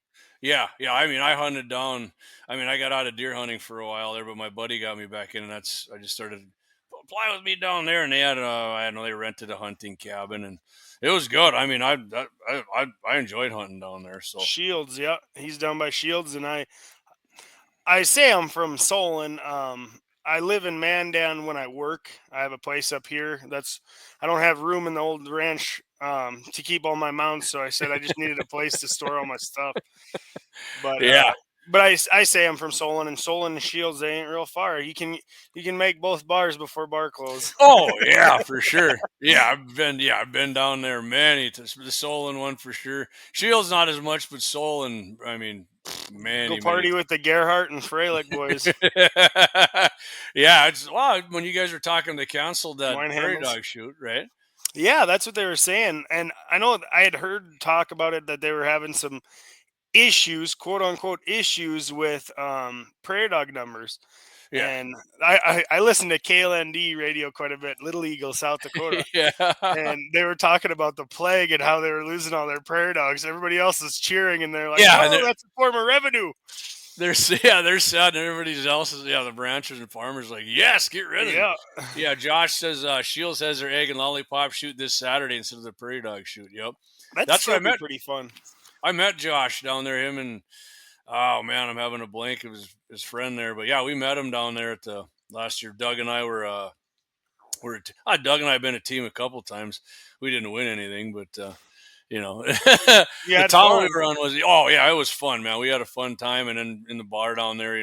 Yeah. I mean, I hunted down. I mean, I got out of deer hunting for a while there, but my buddy got me back in, and I just started apply with me down there, and they rented a hunting cabin, and it was good. I mean, I enjoyed hunting down there. So Shields, yeah, he's down by Shields, and I say I'm from Solon. I live in Mandan when I work. I have a place up here. I don't have room in the old ranch to keep all my mounts, so I said I just needed a place to store all my stuff. But yeah. But I say I'm from Solon, and Solon and Shields, they ain't real far. You can make both bars before bar close. Oh yeah, for sure. Yeah, I've been down there many times. The Solon one for sure. Shields not as much, but Solon, I mean, man, go party with the Gerhardt and Freilich boys. Yeah, when you guys were talking, they canceled that prairie dog shoot, right? Yeah, that's what they were saying, and I know I had heard talk about it that they were having some issues, quote unquote issues with prairie dog numbers. Yeah. And I listen to KLND radio quite a bit, Little Eagle, South Dakota. Yeah. And they were talking about the plague and how they were losing all their prairie dogs. Everybody else is cheering, and they're like, Yeah, "No, that's a form of revenue." they're sad, and everybody else is, the ranchers and farmers like, yes, get rid of them. Yeah, Yeah, Josh says Shields has their egg and lollipop shoot this Saturday instead of the prairie dog shoot. Yep, that'd that's what still be pretty fun. I met Josh down there. Him and oh man, I'm having a blank of his friend there, but yeah, we met him down there at the last year. Doug and I were Doug and I have been a team a couple times. We didn't win anything, but the You had town fun. we were on was it was fun, man. We had a fun time, and then in the bar down there,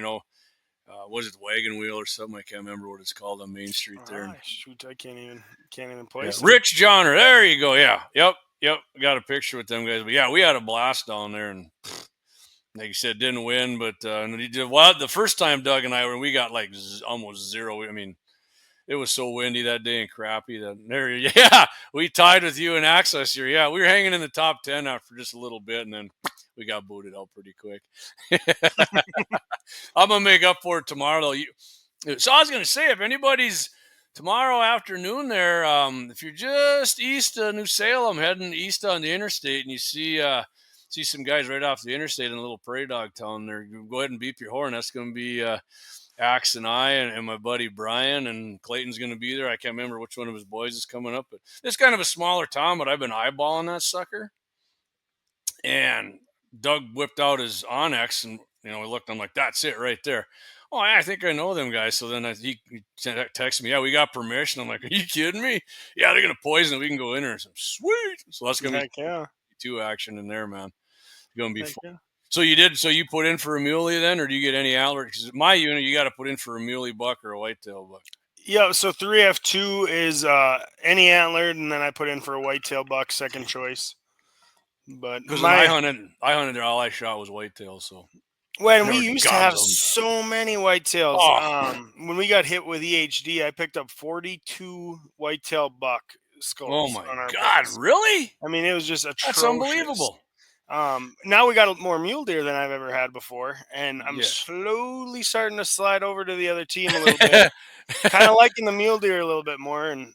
was it Wagon Wheel or something? I can't remember what it's called on Main Street there. Shoot, I can't even place it. Rich Johnner, there you go. Yeah, yep. Got a picture with them guys, but yeah, we had a blast down there, and like you said, didn't win, but and he did well. The first time Doug and I were, we got like almost zero. I mean, it was so windy that day and crappy that there. Yeah, we tied with you in access here. Yeah, we were hanging in the top 10 after just a little bit, and then we got booted out pretty quick. I'm gonna make up for it tomorrow, though. So I was gonna say, if anybody's tomorrow afternoon there, if you're just east of New Salem, heading east on the interstate, and you see some guys right off the interstate in a little prairie dog town there, go ahead and beep your horn. That's gonna be Axe and I and my buddy Brian, and Clayton's going to be there. I can't remember which one of his boys is coming up, but it's kind of a smaller town, but I've been eyeballing that sucker. And Doug whipped out his Onyx, and we looked. I'm like, that's it right there. Oh, yeah, I think I know them guys. So then he texted me, yeah, we got permission. I'm like, are you kidding me? Yeah, they're going to poison it. We can go in there. So sweet. So that's going to be two action in there, man. It's going to be fun. Yeah. So you did. So you put in for a muley then, or do you get any antler? Because my unit, you got to put in for a muley buck or a whitetail buck. Yeah. So 3F2 is any antlered, and then I put in for a whitetail buck, second choice. But because I hunted all I shot was whitetail. So when we used to have so many whitetails, when we got hit with EHD, I picked up 42 whitetail buck skulls. Oh my God! Books. Really? I mean, it was just atrocious. That's unbelievable. Now we got more mule deer than I've ever had before, and I'm slowly starting to slide over to the other team a little bit. Kind of liking the mule deer a little bit more, and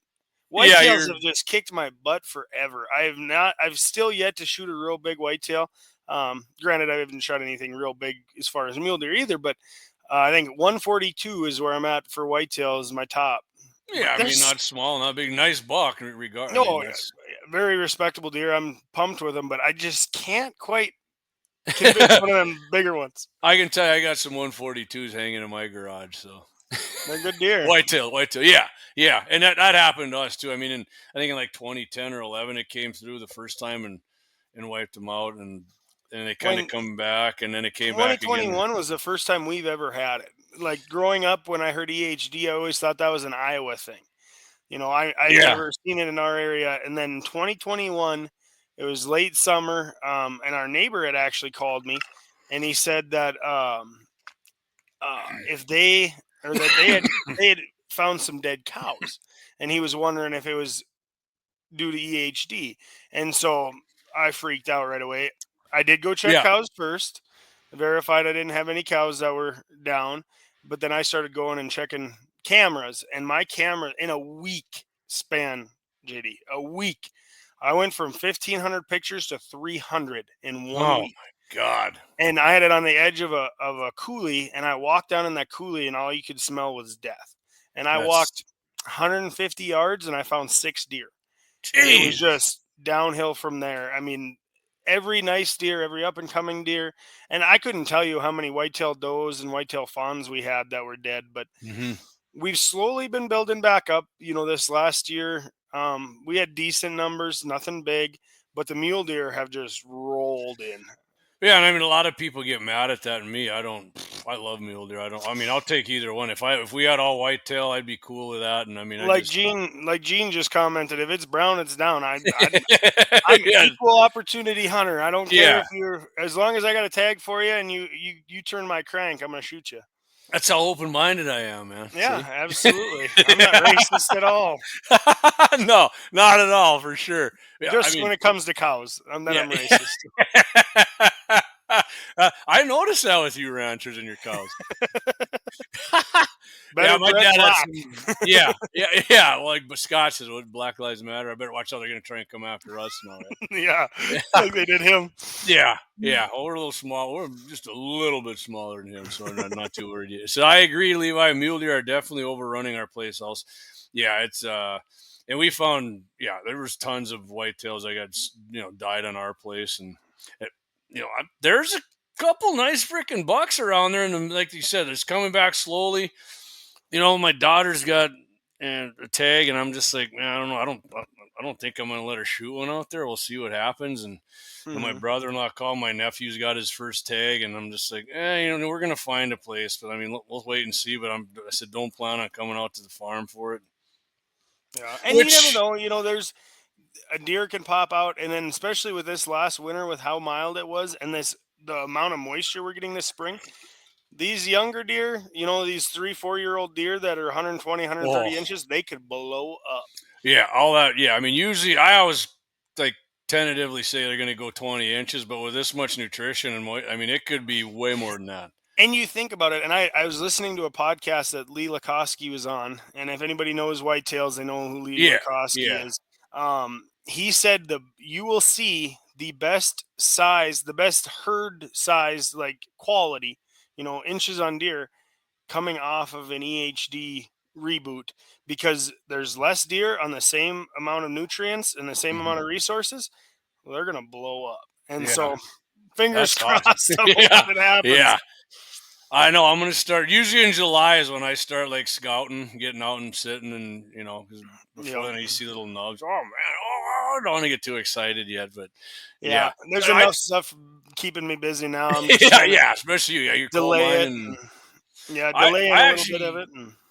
whitetails have just kicked my butt forever. I've still yet to shoot a real big whitetail. Granted, I haven't shot anything real big as far as mule deer either, but I think 142 is where I'm at for whitetail is my top. Yeah, I mean, not small, not big, nice buck. Regardless, no, very respectable deer. I'm pumped with them, but I just can't quite convince one of them bigger ones. I can tell you, I got some 142s hanging in my garage, so they're good deer. Whitetail, yeah, and that happened to us too. I mean, I think in like 2010 or 11, it came through the first time and wiped them out, and they kind of come back, and then it came back again. 2021 was the first time we've ever had it. Like growing up, when I heard EHD, I always thought that was an Iowa thing. I never seen it in our area. And then 2021, it was late summer, and our neighbor had actually called me, and he said that they had found some dead cows, and he was wondering if it was due to EHD. And so I freaked out right away. I did go check cows first, verified I didn't have any cows that were down. But then I started going and checking cameras, and my camera in a week span, JD, a week, I went from 1,500 pictures to 300 in 1 week. Oh my God. And I had it on the edge of a coulee, and I walked down in that coulee, and all you could smell was death. And I walked 150 yards, and I found 6 deer. It was just downhill from there. I mean, every nice deer, every up and coming deer. And I couldn't tell you how many whitetail does and whitetail fawns we had that were dead, but we've slowly been building back up. This last year, we had decent numbers, nothing big, but the mule deer have just rolled in. Yeah, and I mean, a lot of people get mad at that, and me, I love mule deer. I'll take either one. If we had all whitetail, I'd be cool with that. And I mean, Gene just commented, if it's brown, it's down. I'm an equal opportunity hunter. I don't care if as long as I got a tag for you and you turn my crank, I'm gonna shoot you. That's how open-minded I am, man. Yeah, absolutely. I'm not racist at all. No, not at all, for sure. Just when it comes to cows, I'm racist. I noticed that with you ranchers and your cows. Better my bread dad had black. some. Yeah. Well, like, but Scott says, "What Black Lives Matter." I better watch out. They're going to try and come after us and all that. Yeah, Yeah, like they did him. yeah. Well, we're a little small. We're just a little bit smaller than him, so I'm not too worried yet. So I agree, Levi. Mule deer are definitely overrunning our place house. Yeah, it's and we found there was tons of whitetails. I got died on our place, and it, there's a couple nice freaking bucks around there, and like you said, it's coming back slowly. My daughter's got a tag, and I'm just like, man, I don't know. I don't think I'm gonna let her shoot one out there. We'll see what happens. And my brother-in-law called. My nephew's got his first tag, and I'm just like, we're gonna find a place. But I mean, we'll wait and see. But I said, don't plan on coming out to the farm for it. Yeah, and you never know. There's a deer can pop out, and then especially with this last winter, with how mild it was, and the amount of moisture we're getting this spring. These younger deer, these 3-4 year old deer that are 120, 130 inches, they could blow up. Yeah, all that. Yeah, I mean, usually I always like tentatively say they're going to go 20 inches, but with this much nutrition and I mean, it could be way more than that. And you think about it, and I was listening to a podcast that Lee Lakosky was on, and if anybody knows whitetails, they know who Lee Lakosky is. He said you will see the best size, the best herd size, like quality, inches on deer coming off of an EHD reboot, because there's less deer on the same amount of nutrients and the same amount of resources. Well, they're going to blow up. And so fingers crossed on what happens. Yeah. I know. I'm going to start. Usually in July is when I start like scouting, getting out and sitting, and because before then you see little nubs. Oh man! Oh, I don't want to get too excited yet, but yeah. There's enough stuff keeping me busy now. I'm especially you. You're delay it. Delay a little bit of it.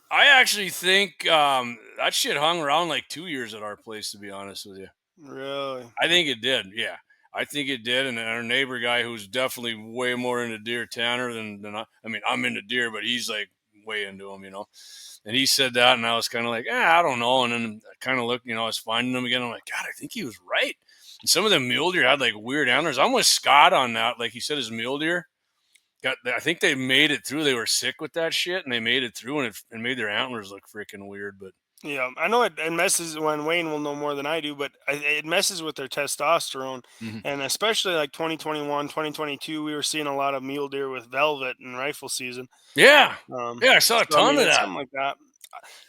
I actually think that shit hung around like 2 years at our place. To be honest with you, really, I think it did. Yeah. I think it did, and our neighbor guy, who's definitely way more into deer, Tanner, than I. I mean, I'm into deer, but he's like way into them, And he said that, and I was kind of like, I don't know. And then I kind of looked, I was finding them again. I'm like, God, I think he was right. And some of the mule deer had like weird antlers. I'm with Scott on that. Like he said, his mule deer I think they made it through. They were sick with that shit, and they made it through, and it made their antlers look freaking weird. But yeah, I know it messes, when Wayne will know more than I do, but it messes with their testosterone. And especially like 2021, 2022, we were seeing a lot of mule deer with velvet in rifle season. Yeah. I saw a ton of that. Something like that.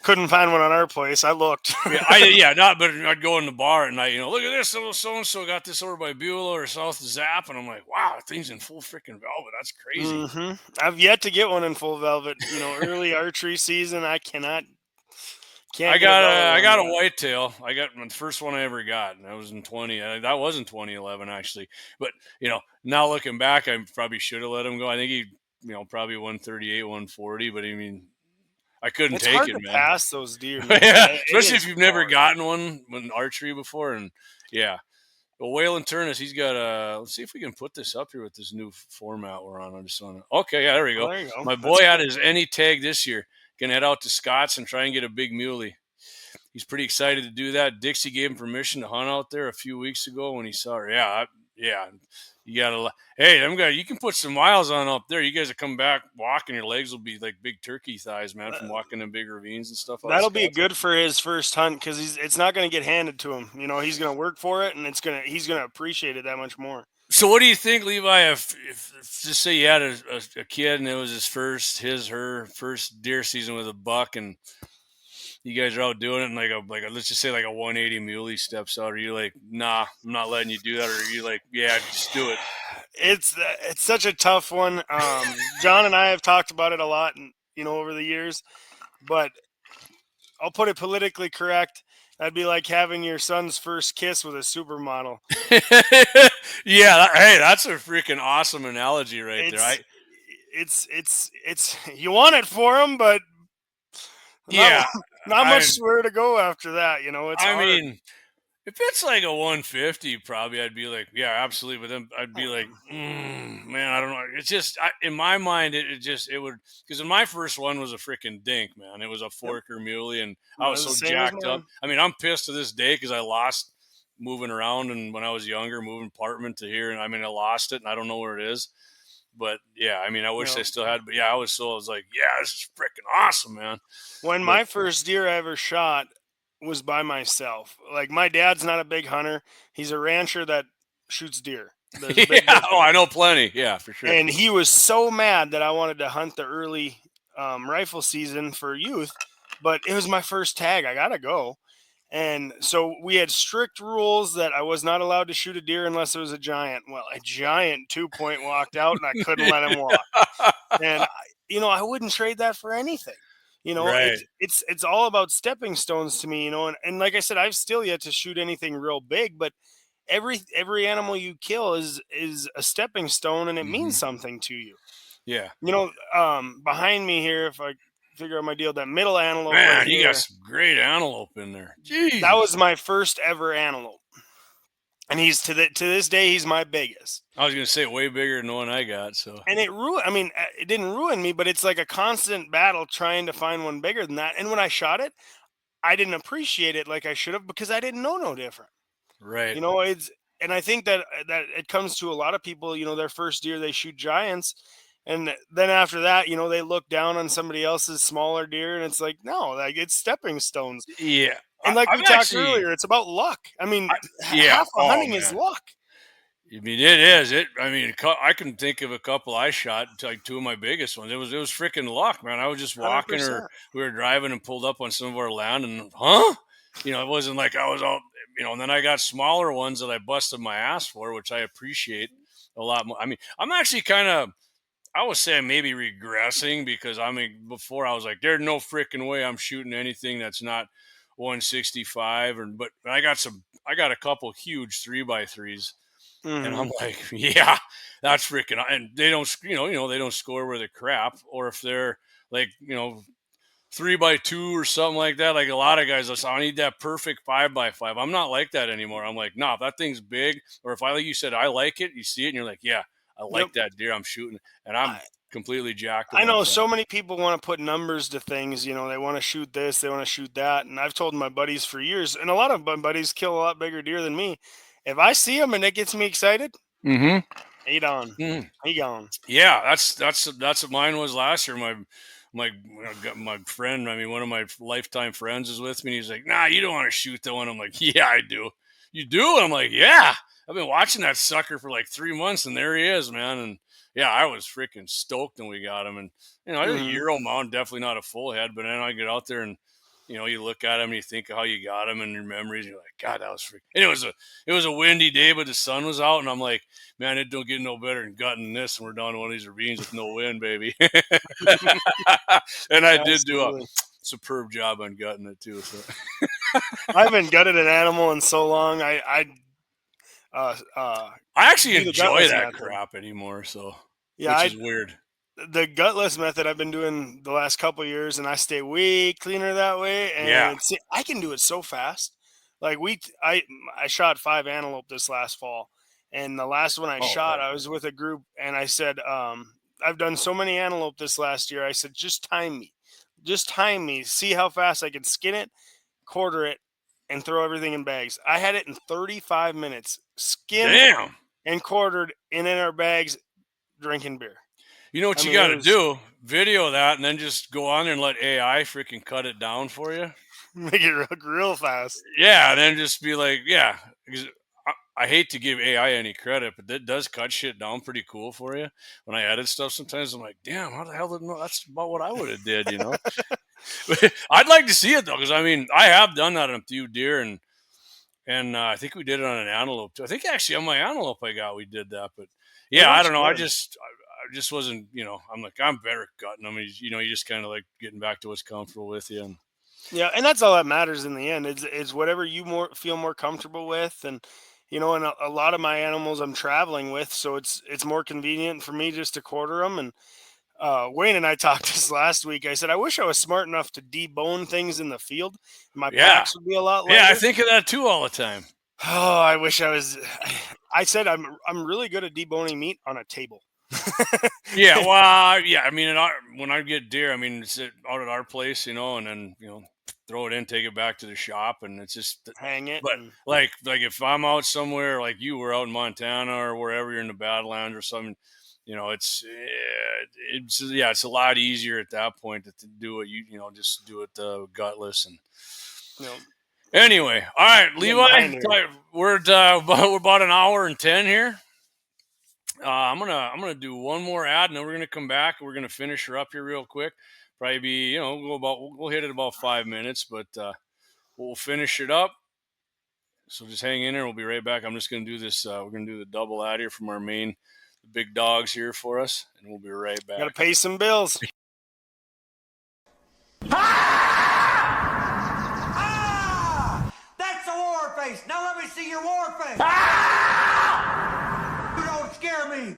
Couldn't find one on our place. I looked. But I'd go in the bar at night, look at this, so-and-so got this over by Beulah or South Zap, and I'm like, wow, that thing's in full freaking velvet. That's crazy. I've yet to get one in full velvet. Early archery season, I can't. I got a whitetail. I got the first one I ever got, and that was in 2011 actually. But now looking back, I probably should have let him go. I think he, probably 138, 140. But I mean, I couldn't it's take hard it, to man. Pass those deer, yeah, especially if you've never gotten one in archery before, and yeah. Well, Waylon Turnus, he's got let's see if we can put this up here with this new format we're on. Okay, yeah, there we go. There you go. My boy had his any tag this year. Gonna head out to Scott's and try and get a big muley. He's pretty excited to do that. Dixie gave him permission to hunt out there a few weeks ago when he saw her. Yeah. You gotta. Hey, them guys, you can put some miles on up there. You guys will come back walking. Your legs will be like big turkey thighs, man, from walking in big ravines and stuff. That'll be good for his first hunt, because it's not going to get handed to him. He's going to work for it, and he's going to appreciate it that much more. So, what do you think, Levi? If just say you had a kid and it was her first deer season with a buck, and you guys are out doing it, and let's just say like a 180 muley steps out. Are you like, nah, I'm not letting you do that? Or are you like, yeah, just do it? It's such a tough one. John and I have talked about it a lot, over the years, but I'll put it politically correct. That'd be like having your son's first kiss with a supermodel. Yeah, hey, that's a freaking awesome analogy right there. It's you want it for him, but not much where to go after that. It's hard. I mean, if it's like a 150, probably I'd be like, yeah, absolutely. But then I'd be like, man, I don't know. It's just in my mind, it would, because in my first one was a freaking dink, man. It was a forker muley, and I was so jacked up. I mean, I'm pissed to this day because I lost moving around, and when I was younger, moving apartment to here, and I mean, I lost it, and I don't know where it is. But yeah, I mean, I You wish I know, still had. But yeah, I was like, yeah, this is freaking awesome, man. when But my first deer I ever shot was by myself. Like my dad's not a big hunter. He's a rancher that shoots deer. There's a big yeah, oh, I difference. know plenty. Yeah, for sure. And he was so mad that I wanted to hunt the early rifle season for youth, but it was my first tag. I gotta go. And so we had strict rules that I was not allowed to shoot a deer unless it was a giant. Well, a giant 2 point walked out and I couldn't let him walk. And I wouldn't trade that for anything. Right. It's all about stepping stones to me, and like I said, I've still yet to shoot anything real big, but every animal you kill is a stepping stone and it Hmm. means something to you. Yeah. Behind me here, if I figure out my deal, that middle antelope right Man, you got there, some great antelope in there. that was Jesus. my first ever antelope. And he's to this day, he's my biggest. I was gonna say way bigger than the one I got. So And it didn't ruin me, but it's like a constant battle trying to find one bigger than that. And when I shot it, I didn't appreciate it like I should have because I didn't know no different. right. It's and I think that it comes to a lot of people, their first deer they shoot giants, and then after that, they look down on somebody else's smaller deer, and it's like no, like it's stepping stones. Yeah. And like I'm we talked actually. earlier, it's about luck. I mean, Yeah. half of Oh hunting is man. luck. I mean, it is. I mean, I can think of a couple I shot, like two of my biggest ones. It was freaking luck, man. I was just Hundred walking, or percent. we were driving and pulled up on some of our land, and huh? It wasn't like I was all, And then I got smaller ones that I busted my ass for, which I appreciate a lot more. I mean, I'm actually kind of, I would say I'm maybe regressing because I mean, before I was like, there's no freaking way I'm shooting anything that's not 165, but I got a couple huge 3x3s. And I'm Hmm. like, yeah, that's freaking. And they don't, they don't score with a crap. Or if they're like, 3x2 or something like that, like a lot of guys, I need that perfect 5x5. I'm not like that anymore. I'm like, nah, if that thing's big, or if like you said, I like it, you see it, and you're like, yeah, I Yep. like that deer I'm shooting, and I'm completely jacked I about know that. so many people want to put numbers to things. They want to shoot this, they want to shoot that. And I've told my buddies for years, and a lot of my buddies kill a lot bigger deer than me. If I see them and it gets me excited, Mm-hmm. he done. Mm. He gone. Yeah, that's what mine was last year. My friend, I mean, one of my lifetime friends is with me. And he's like, "Nah, you don't want to shoot that one." I'm like, "Yeah, I do." You do? And I'm like, "Yeah." I've been watching that sucker for like 3 months, and there he is, man. And yeah, I was freaking stoked when we got him. And I think a Hmm. Euro mount, definitely not a full head, but then I get out there and you look at him and you think of how you got him and your memories. And you're like, God, that was freaking. And it was a windy day, but the sun was out, and I'm like, man, it don't get no better than gutting this. And we're down to one of these ravines with no wind, baby. And I did do a Absolutely. superb job on gutting it too. So I haven't gutted an animal in so long. I I actually do the enjoy gutless that method. crap anymore. So Yeah, which is weird. the gutless method I've been doing the last couple years, and I stay way cleaner that way. Yeah. And I can do it so fast. Like I shot 5 antelope this last fall, and the last one I Oh, shot, heck I was with a group, and I said, I've done so many antelope this last year. I said, just time me, see how fast I can skin it, quarter it, and throw everything in bags. I had it in 35 minutes, skinned damn. and quartered, and in our bags, drinking beer. You know I what you mean, got it to was do? Video that and then just go on there and let AI freaking cut it down for you. make it look real fast. Yeah, and then just be like, yeah. Because I hate to give AI any credit, but it does cut shit down pretty cool for you. When I edit stuff, sometimes I'm like, damn, how the hell did know? That's about what I would have did. I'd like to see it though, because I mean, I have done that on a few deer, and I think we did it on an antelope too. I think actually on my antelope we did that, but It yeah, I looks don't know. good. I just wasn't, I'm like, I'm better at gutting them. You just kind of like getting back to what's comfortable with you. And Yeah, and that's all that matters in the end. It's whatever you feel more comfortable with, and and a lot of my animals I'm traveling with, so it's more convenient for me just to quarter them. And Wayne and I talked this last week. I said I wish I was smart enough to debone things in the field. My yeah, packs would be a lot yeah, I lighter. think of that too all the time. Oh, I wish I was. I said I'm really good at deboning meat on a table. Yeah, well, yeah. I mean, when I get deer, I mean, it's out at our place, and then throw it in, take it back to the shop, and it's just. Hang it. But And like if I'm out somewhere, like you were out in Montana or wherever you're in the Badlands or something, it's a lot easier at that point to do it. Just do it gutless and. Anyway, all right, Levi, we're about an hour and 10 here. I'm gonna do one more ad, and then we're gonna come back and we're gonna finish her up here real quick. Probably be we'll hit it about 5 minutes, but we'll finish it up. So just hang in there. We'll be right back. I'm just gonna do this. We're gonna do the double ad here from our main big dogs here for us, and we'll be right back. Gotta pay some bills. That's a war face. Now let me see your war face. You don't scare me.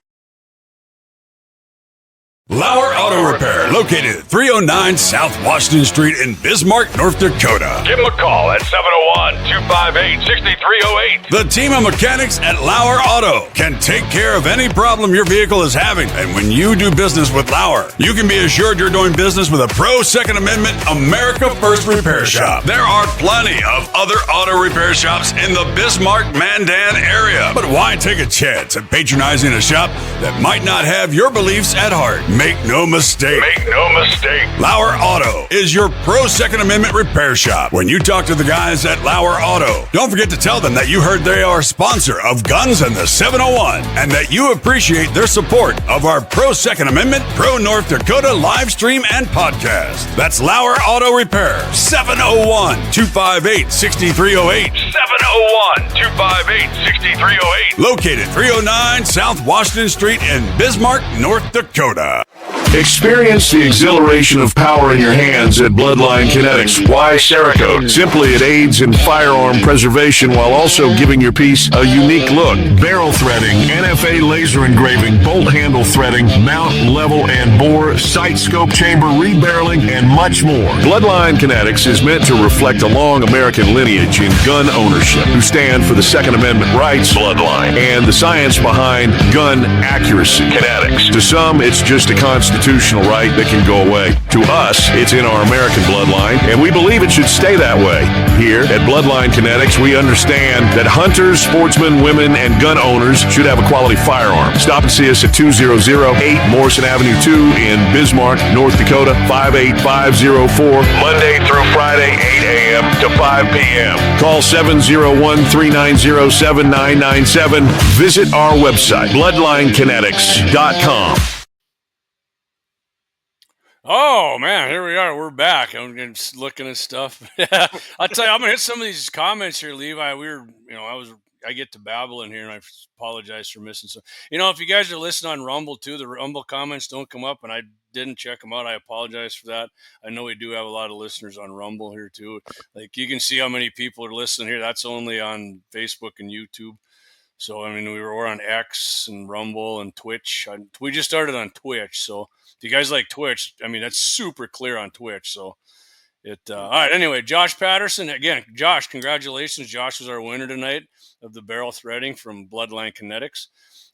Lauer Auto Repair, located at 309 South Washington Street in Bismarck, North Dakota. Give them a call at 701-258-6308. The team of mechanics at Lauer Auto can take care of any problem your vehicle is having. And when you do business with Lauer, you can be assured you're doing business with a pro Second Amendment America First repair shop. There are plenty of other auto repair shops in the Bismarck-Mandan area. But why take a chance at patronizing a shop that might not have your beliefs at heart? Make no mistake. Lauer Auto is your pro Second Amendment repair shop. When you talk to the guys at Lauer Auto, don't forget to tell them that you heard they are a sponsor of Guns and the 701 and that you appreciate their support of our pro Second Amendment, pro North Dakota live stream and podcast. That's Lauer Auto Repair, 701-258-6308. 701-258-6308. Located 309 South Washington Street in Bismarck, North Dakota. Experience the exhilaration of power in your hands at Bloodline Kinetics. Why Cerakote? Simply, it aids in firearm preservation while also giving your piece a unique look. Barrel threading, NFA laser engraving, bolt handle threading, mount, level, and bore, sight scope chamber rebarreling, and much more. Bloodline Kinetics is meant to reflect a long American lineage in gun ownership, who stand for the Second Amendment rights, Bloodline, and the science behind gun accuracy, Kinetics. To some, it's just a constitutional right that can go away. To us, it's in our American bloodline, and we believe it should stay that way. Here at Bloodline Kinetics, we understand that hunters, sportsmen, women, and gun owners should have a quality firearm. Stop and see us at 2008 Morrison Avenue 2 in Bismarck, North Dakota, 58504, Monday through Friday, 8 a.m. to 5 p.m. Call 701-390-7997. Visit our website, bloodlinekinetics.com. Oh man, here we are. We're back. I'm just looking at stuff. I'll tell you, I'm gonna hit some of these comments here, Levi. I get to babbling here, and I apologize for missing some. If you guys are listening on Rumble too, the Rumble comments don't come up, and I didn't check them out. I apologize for that. I know we do have a lot of listeners on Rumble here too. Like you can see how many people are listening here. That's only on Facebook and YouTube. So we're on X and Rumble and Twitch. We just started on Twitch, so. If you guys like Twitch, that's super clear on Twitch. So all right. Anyway, Josh Patterson again. Josh, congratulations. Josh was our winner tonight of the barrel threading from Bloodline Kinetics.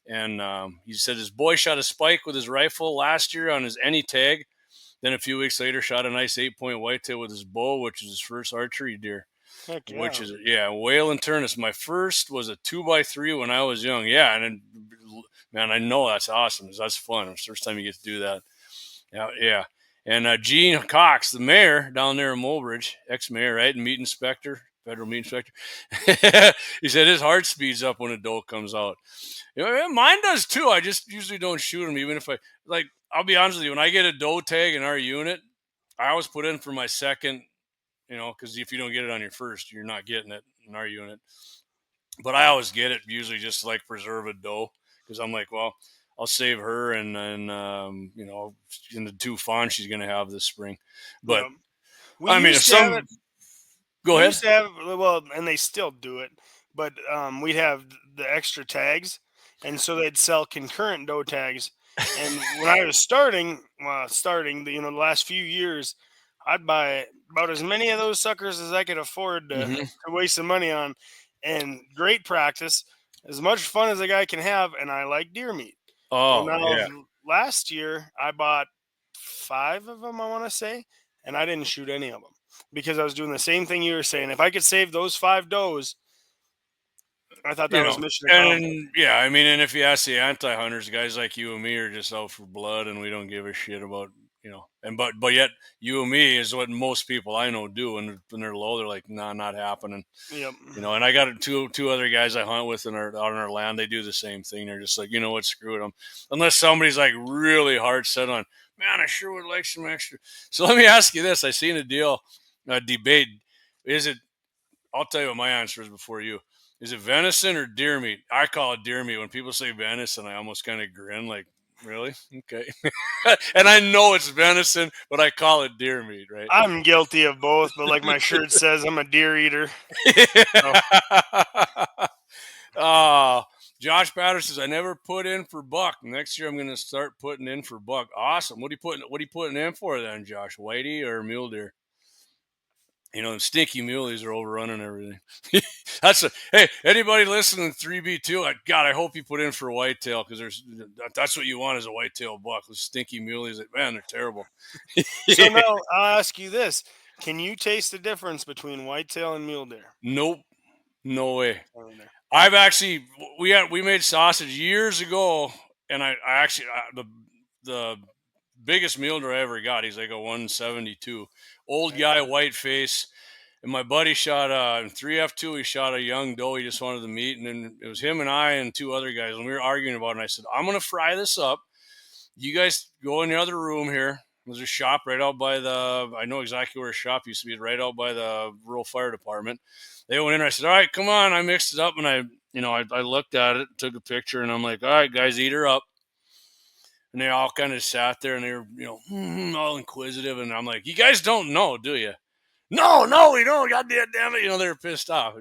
And he said his boy shot a spike with his rifle last year on his any tag. Then a few weeks later, shot a nice 8-point whitetail with his bow, which is his first archery deer. Heck yeah. Which is, whale and turnus. My first was a 2x3 when I was young. Yeah. And then, man, I know that's awesome. That's fun. It's the first time you get to do that. Yeah. And Gene Cox, the mayor down there in Mulbridge, ex-mayor, right, and federal meat inspector, he said his heart speeds up when a doe comes out. Mine does too. I just usually don't shoot them, even if I'll be honest with you, when I get a doe tag in our unit, I always put in for my second, because if you don't get it on your first, you're not getting it in our unit. But I always get it, usually just to preserve a doe, because I'm like, well, I'll save her and then, in the 2 fawns she's going to have this spring. But, go ahead. Used to have, and they still do it, but we'd have the extra tags, and so they'd sell concurrent doe tags. And when I was starting, the last few years, I'd buy about as many of those suckers as I could afford to waste some money on. And great practice, as much fun as a guy can have, and I like deer meat. Last year, I bought 5 of them, I want to say, and I didn't shoot any of them because I was doing the same thing you were saying. If I could save those 5 does, I thought that was mission accomplished. And yeah, I mean, and if you ask the anti-hunters, guys like you and me are just out for blood, and we don't give a shit about, and but yet you and me is what most people I know do, and when they're low, they're like, nah, not happening. Yep. And I got two other guys I hunt with out on our land. They do the same thing. They're just like, you know what, screw it. Unless somebody's like really hard set on, man, I sure would like some extra. So let me ask you this: I seen a debate. Is it? I'll tell you what my answer is before you. Is it venison or deer meat? I call it deer meat. When people say venison, I almost kind of grin, like, really? Okay. And I know it's venison, but I call it deer meat, right? I'm guilty of both, but like my shirt says, I'm a deer eater. Josh Patterson says, I never put in for buck. Next year I'm going to start putting in for buck. Awesome. What are you putting in for then, Josh? Whitey or mule deer? Them stinky muleys are overrunning everything. Hey, anybody listening to 3B2, God, I hope you put in for whitetail, because that's what you want is a whitetail buck. Those stinky muleys, man, they're terrible. So now I'll ask you this. Can you taste the difference between whitetail and mule deer? Nope. No way. I've actually, we made sausage years ago, and I actually, the biggest mule deer I ever got, he's like a 172. Old guy, white face. And my buddy shot in 3F2, he shot a young doe. He just wanted the meat. And then it was him and I and two other guys. And we were arguing about it. And I said, I'm going to fry this up. You guys go in the other room here. There's a shop right out by I know exactly where a shop used to be, right out by the rural fire department. They went in and I said, all right, come on. I mixed it up, and I looked at it, took a picture, and I'm like, all right, guys, eat her up. And they all kind of sat there, and they were, all inquisitive. And I'm like, you guys don't know, do you? No, we don't. God damn it. They're pissed off.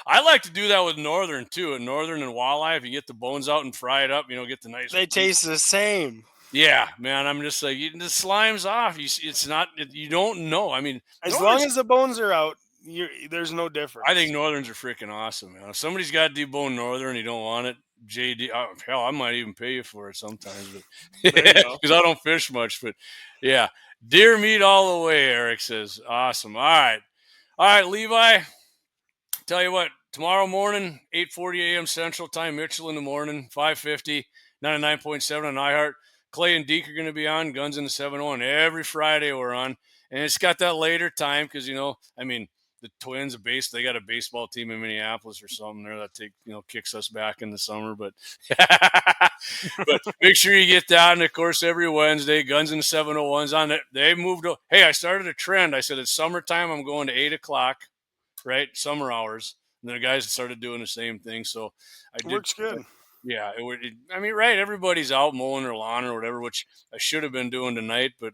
I like to do that with northern too. And northern and walleye, if you get the bones out and fry it up, get the nice. They taste the same. Yeah, man. I'm just like, the slime's off. It's not. You don't know. I mean, as long as the bones are out, there's no difference. I think northerns are freaking awesome, man. If somebody's got deboned northern, you don't want it. JD, hell, I might even pay you for it sometimes, because I don't fish much. But yeah, deer meat all the way. Eric says, awesome. All right, Levi. Tell you what, tomorrow morning, 8:40 a.m. Central Time, Mitchell in the morning, 550, 99.7 on iHeart. Clay and Deke are going to be on Guns in the 701 every Friday. We're on, and it's got that later time because the Twins, they got a baseball team in Minneapolis or something there that kicks us back in the summer. But but make sure you get that. And of course, every Wednesday, Guns in the 701's on it. They moved. Hey, I started a trend. I said it's summertime. I'm going to 8:00, right? Summer hours. And the guys started doing the same thing. So works good. Yeah, right. Everybody's out mowing their lawn or whatever, which I should have been doing tonight, but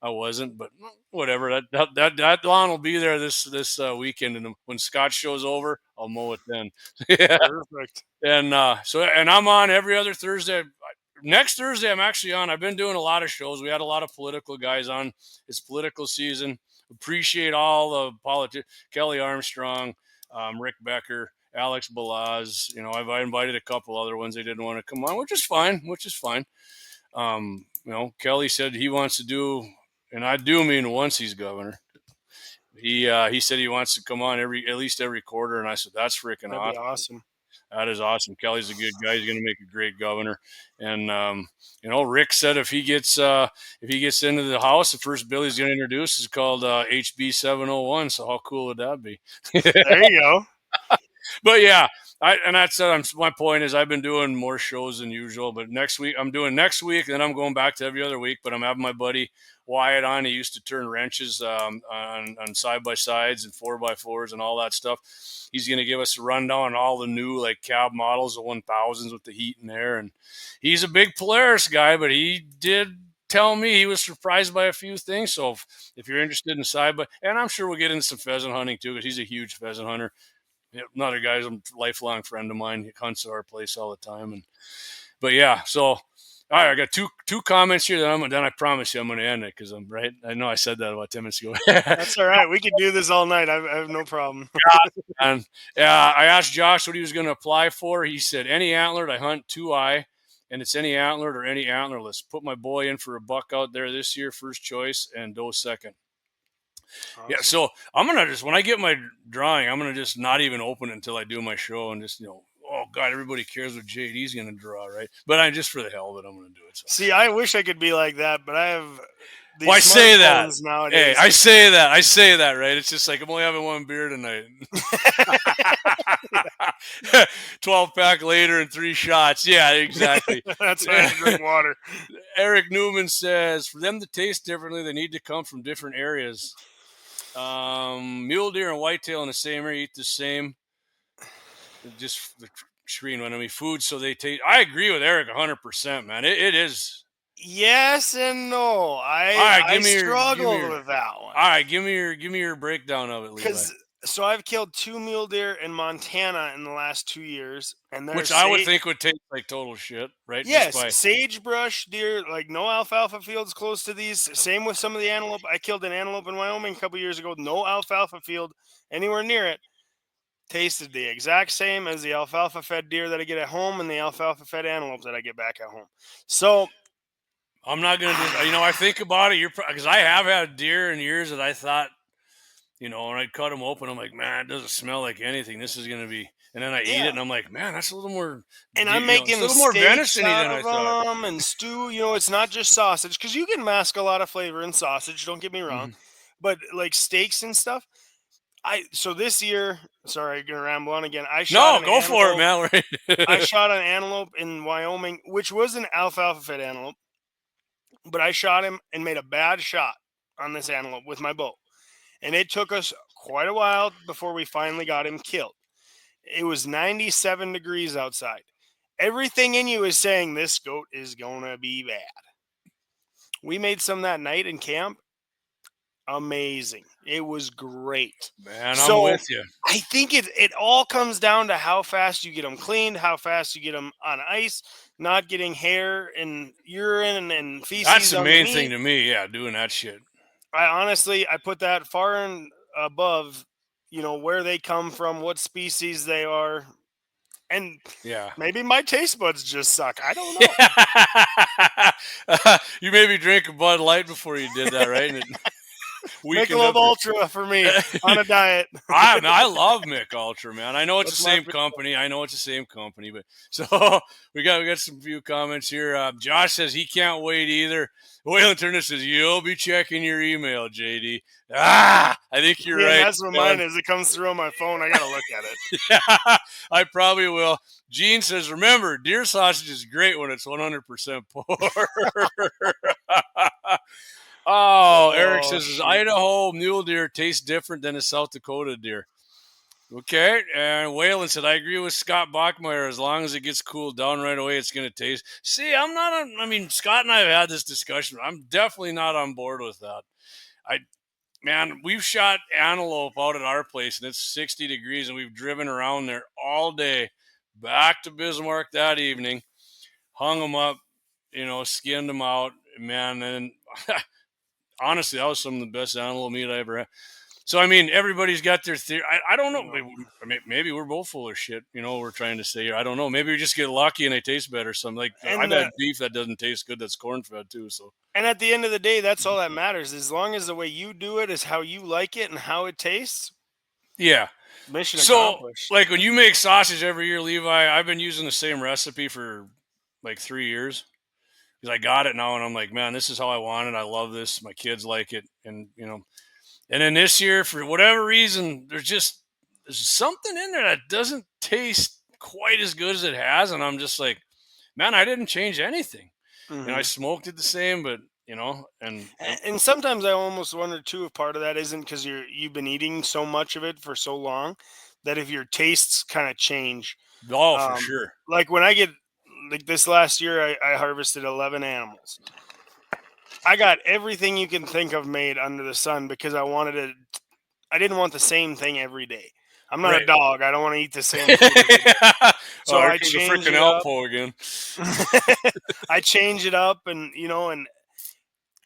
I wasn't, but whatever. That lawn will be there this weekend, and when Scott shows over, I'll mow it then. Yeah. Perfect. And and I'm on every other Thursday. Next Thursday, I'm actually on. I've been doing a lot of shows. We had a lot of political guys on. It's political season. Appreciate all the politics. Kelly Armstrong, Rick Becker, Alex Balaz. I invited a couple other ones. They didn't want to come on, which is fine. Kelly said he wants to do. And I do mean once he's governor. He said he wants to come on at least every quarter, and I said that's freaking awesome. That is awesome. Kelly's a good guy. He's going to make a great governor. And Rick said if he gets into the House, the first bill he's going to introduce is called HB 701. So how cool would that be? There you go. But yeah, my point is I've been doing more shows than usual, but I'm doing next week, and then I'm going back to every other week, but I'm having my buddy Wyatt on. He used to turn wrenches on side-by-sides and 4x4s and all that stuff. He's going to give us a rundown on all the new cab models, the 1000s with the heat and air. And he's a big Polaris guy, but he did tell me he was surprised by a few things. So if you're interested in and I'm sure we'll get into some pheasant hunting too, because he's a huge pheasant hunter. Another guy's a lifelong friend of mine. He hunts at our place all the time. But yeah, so all right, I got two comments here. Then I promise you I'm going to end it because I'm right. I know I said that about 10 minutes ago. That's all right. We could do this all night. I have no problem. And I asked Josh what he was going to apply for. He said any antlered. I hunt 2-eye, and it's any antlered or any antlerless. Put my boy in for a buck out there this year, first choice, and doe second. Yeah, Awesome. so I'm gonna just when I get my drawing, I'm gonna just not even open it until I do my show and just oh god, everybody cares what JD's gonna draw, right? But I just for the hell of it, I'm gonna do it. So. See, I wish I could be like that, but I have these Well, I say that. smartphones Hey, nowadays. I say that. I say that, right? It's just like I'm only having one beer tonight. 12-pack later and 3 shots. Yeah, exactly. That's why I drink water. Eric Newman says for them to taste differently, they need to come from different areas. Mule deer and whitetail in the same area eat the same. Just the screen when I mean food, so they taste. I agree with Eric 100%, man. It is. Yes and no. All right, I struggled with that one. All right, give me your breakdown of it, Levi. So I've killed 2 mule deer in Montana in the last 2 years, and Which I would think would taste like total shit, right? Yes, sagebrush deer, like no alfalfa fields close to these. Same with some of the antelope. I killed an antelope in Wyoming a couple years ago. No alfalfa field anywhere near it. Tasted the exact same as the alfalfa fed deer that I get at home and the alfalfa fed antelope that I get back at home. So I'm not gonna I think about it. Because I have had deer in years that I thought, when I'd cut them open, I'm like, man, it doesn't smell like anything. This is gonna be, and then I eat it, and I'm like, man, that's a little more. And I'm making a little more venison out than I of thought. them and stew. It's not just sausage because you can mask a lot of flavor in sausage. Don't get me wrong, but like steaks and stuff. So this year, sorry, I'm gonna ramble on again. Go for it, man. I shot an antelope in Wyoming, which was an alfalfa fed antelope, but I shot him and made a bad shot on this antelope with my bow, and it took us quite a while before we finally got him killed. It was 97 degrees outside. Everything in you is saying this goat is gonna be bad. We made some that night in camp. Amazing. It was great. Man, I'm with you. I think it all comes down to how fast you get them cleaned, how fast you get them on ice, not getting hair and urine and feces. That's the main thing to me. Yeah, doing that shit. I put that far and above, where they come from, what species they are. And maybe my taste buds just suck. I don't know. You maybe drank a Bud Light before you did that, right? Michelob Ultra for me on a diet. I love Mick Ultra, man. I know it's the same company. But so we got some few comments here. Josh says he can't wait either. Wayland Turner says you'll be checking your email, JD. I think you're right. That's what mine is. It comes through on my phone. I gotta look at it. Yeah, I probably will. Gene says, remember, deer sausage is great when it's 100% pork. Eric says, Idaho mule deer tastes different than a South Dakota deer. Okay. And Waylon said, I agree with Scott Bachmeyer. As long as it gets cooled down right away, it's going to taste. See, Scott and I have had this discussion. I'm definitely not on board with that. We've shot antelope out at our place, and it's 60 degrees, and we've driven around there all day, back to Bismarck that evening, hung them up, skinned them out, man, and honestly, that was some of the best antelope meat I ever had. So, everybody's got their theory. I don't know. Maybe we're both full of shit. We're trying to say here. I don't know. Maybe we just get lucky and they taste better. I've had beef that doesn't taste good that's corn-fed too. So. And at the end of the day, that's all that matters. As long as the way you do it is how you like it and how it tastes. Yeah. Mission accomplished. So, like when you make sausage every year, Levi, I've been using the same recipe for like 3 years. Because I got it now, and I'm like, man, this is how I want it. I love this. My kids like it, and And then this year, for whatever reason, there's something in there that doesn't taste quite as good as it has, and I'm just like, man, I didn't change anything. Mm-hmm. I smoked it the same, but and sometimes I almost wonder too if part of that isn't because you've been eating so much of it for so long that if your tastes kind of change. For sure. Like when I get. Like this last year, I harvested 11 animals. I got everything you can think of made under the sun because I didn't want the same thing every day. I'm not a dog. I don't want to eat the same food every day. So I change it up. Again. I change it up and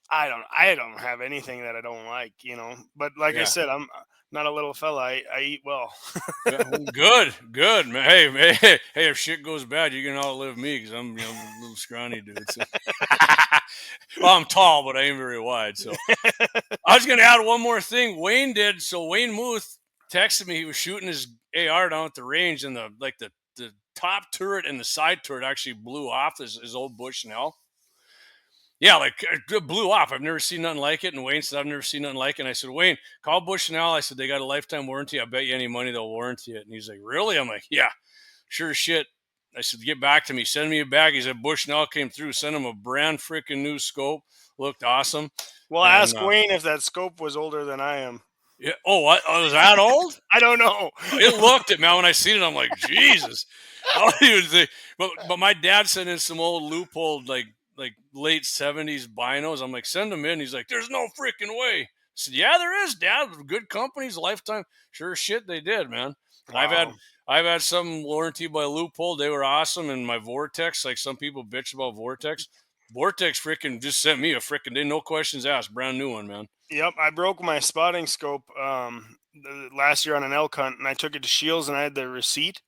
I don't have anything that I don't like, but like I said, I'm not a little fella. I eat well. Good, man. Hey, if shit goes bad, you're gonna outlive me because I'm a little scrawny dude. So. Well, I'm tall, but I ain't very wide. So I was going to add one more thing. Wayne did. So Wayne Muth texted me. He was shooting his AR down at the range, and the top turret and the side turret actually blew off his old Bushnell. Yeah, like it blew off. I've never seen nothing like it. And Wayne said, I've never seen nothing like it. And I said, Wayne, call Bushnell. I said, they got a lifetime warranty. I bet you any money they'll warranty it. And he's like, really? I'm like, yeah, sure as shit. I said, get back to me. Send me a bag. He said, Bushnell came through. Send him a brand freaking new scope. Looked awesome. Well, And, ask Wayne if that scope was older than I am. yeah. Oh, what? Oh, was that old? I don't know. It looked it, man. When I seen it, I'm like, Jesus. I don't even think. But my dad sent in some old loophole, like late 70s binos. I'm like, send them in. He's like, there's no freaking way. I said, yeah, there is, Dad. Good companies, lifetime. Sure as shit, they did, man. Wow. I've had some warranty by loophole. They were awesome. And my Vortex, like some people bitch about Vortex. Vortex freaking just sent me a freaking, they no questions asked, brand new one, man. Yep, I broke my spotting scope last year on an elk hunt, and I took it to Shields, and I had the receipt.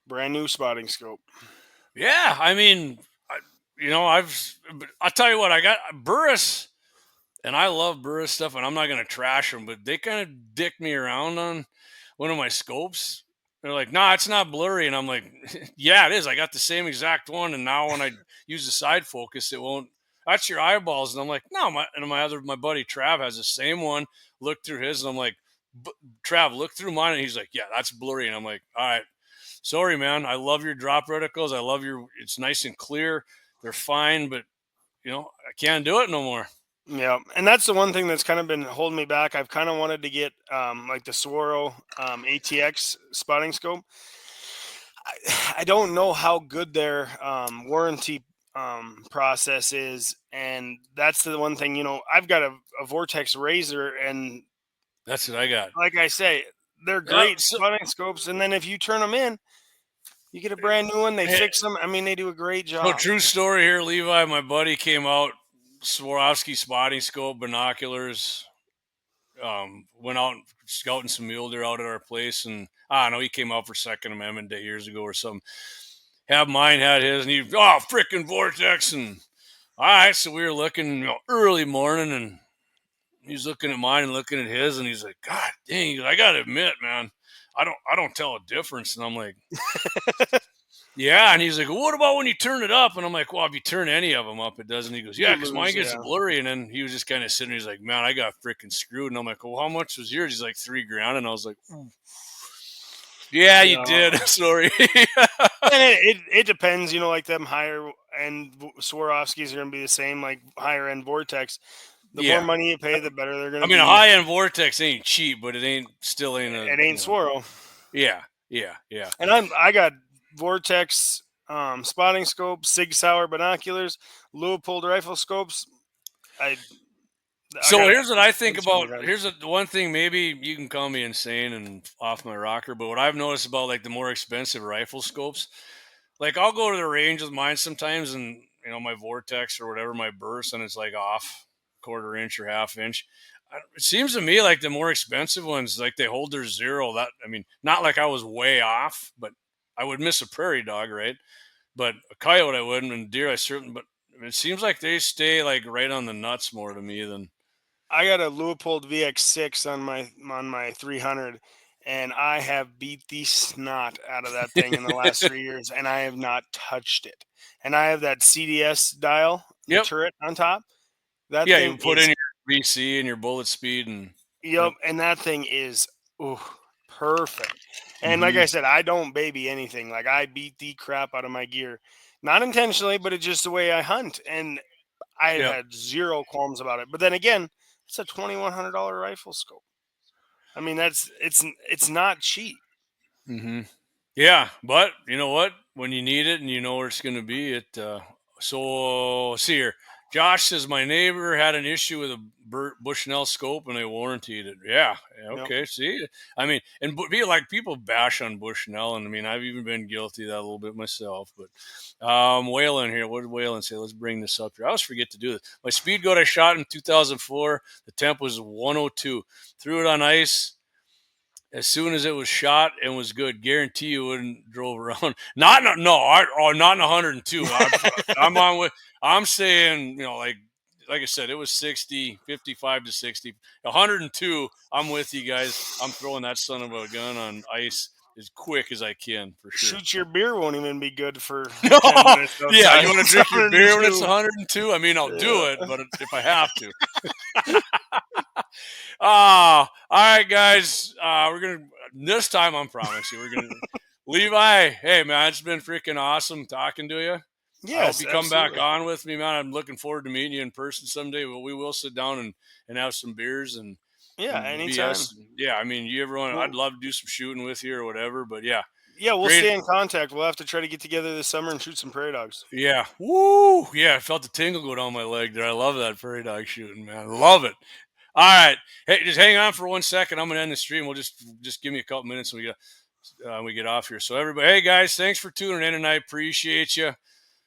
Brand new spotting scope. Yeah, I mean, I'll tell you what, I got Burris, and I love Burris stuff, and I'm not going to trash them, but they kind of dicked me around on one of my scopes. They're like, nah, it's not blurry. And I'm like, yeah, it is. I got the same exact one. And now when I use the side focus, it won't, that's your eyeballs. And I'm like, no, my buddy Trav has the same one. Look through his. And I'm like, Trav, look through mine. And he's like, yeah, that's blurry. And I'm like, all right, sorry, man. I love your drop reticles. I love it's nice and clear. They're fine, but I can't do it no more. Yeah, and that's the one thing that's kind of been holding me back. I've kind of wanted to get like the Swaro ATX spotting scope. I don't know how good their warranty process is, and that's the one thing. I've got a Vortex Razor, and that's what I got. Like I say, they're great spotting scopes, and then if you turn them in, you get a brand new one. They fix them. I mean, they do a great job. So true story here, Levi. My buddy came out. Swarovski spotting scope, binoculars, went out scouting some mule deer out at our place, and I don't know, he came out for Second Amendment Day years ago or something. Had mine, had his, and he freaking Vortex, and all right, so we were looking early morning, and he's looking at mine and looking at his, and he's like, God dang, I gotta admit, man, I don't tell a difference. And I'm like, yeah, and he's like, well, what about when you turn it up? And I'm like, well, if you turn any of them up, it doesn't. He goes, yeah, because mine gets blurry. And then he was just kind of sitting there. He's like, man, I got freaking screwed. And I'm like, well, how much was yours? He's like, $3,000. And I was like, ooh. Yeah, you did. Sorry. And it depends, like them higher end Swarovskis are going to be the same, like higher end Vortex. The more money you pay, the better they're going to be. I mean, a high end Vortex ain't cheap, but it ain't. It ain't Swaro. Yeah. And I got Vortex spotting scope, Sig Sauer binoculars, Leupold rifle scopes. So here's what I think about. Here's the one thing. Maybe you can call me insane and off my rocker, but what I've noticed about like the more expensive rifle scopes, like I'll go to the range with mine sometimes, and my Vortex or whatever, my burst, and it's like off 1/4 inch or 1/2 inch. It seems to me like the more expensive ones, like they hold their zero. Not like I was way off, but I would miss a prairie dog, right? But a coyote I wouldn't, and deer I certainly. But it seems like they stay like right on the nuts more to me than. I got a Leupold VX6 on my 300, and I have beat the snot out of that thing in the last 3 years, and I have not touched it. And I have that CDS dial, the turret on top. That thing you put in your VC and your bullet speed, and and that thing is perfect. And like I said, I don't baby anything. Like I beat the crap out of my gear, not intentionally, but it's just the way I hunt, and I had zero qualms about it. But then again, it's a $2,100 rifle scope. I mean, it's not cheap. Mm-hmm. Yeah, but you know what? When you need it and you know where it's going to be, so see here. Josh says my neighbor had an issue with a Bushnell scope and they warranted it. Yeah. Okay. Yep. See, I mean, and people bash on Bushnell, and I mean, I've even been guilty of that a little bit myself. But Waylon here, what did Waylon say? Let's bring this up here. I always forget to do this. My speed goat I shot in 2004. The temp was 102. Threw it on ice. as soon as it was shot and was good, guarantee you wouldn't drove around. Not in, not in 102. I'm on with. I'm saying, like I said, it was 60, 55 to 60, 102. I'm with you guys. I'm throwing that son of a gun on ice as quick as I can for sure. Shoot, your beer won't even be good for No, 10 minutes yeah, outside. you want to It's drink your beer when it's 102. 102? I mean, I'll do Yeah. it, but if I have to. All right, guys. We're gonna this time. I promise you, we're gonna Levi. Hey, man, it's been freaking awesome talking to you. I hope Yes, you come back absolutely. on with me, man. I'm looking forward to meeting you in person someday. But we will sit down and have some beers and Yeah, anytime. BS. Yeah, I mean, you ever want? I'd Well, love to do some shooting with you or whatever. But yeah, yeah, we'll great. stay in contact. We'll have to try to get together this summer and shoot some prairie dogs. Yeah, woo. Yeah, I felt the tingle go down my leg there. I love that prairie dog shooting, man. Love it. All right. Hey, just hang on for 1 second. I'm gonna end the stream. We'll just give me a couple minutes and we get off here. So everybody, hey guys, thanks for tuning in tonight. Appreciate you.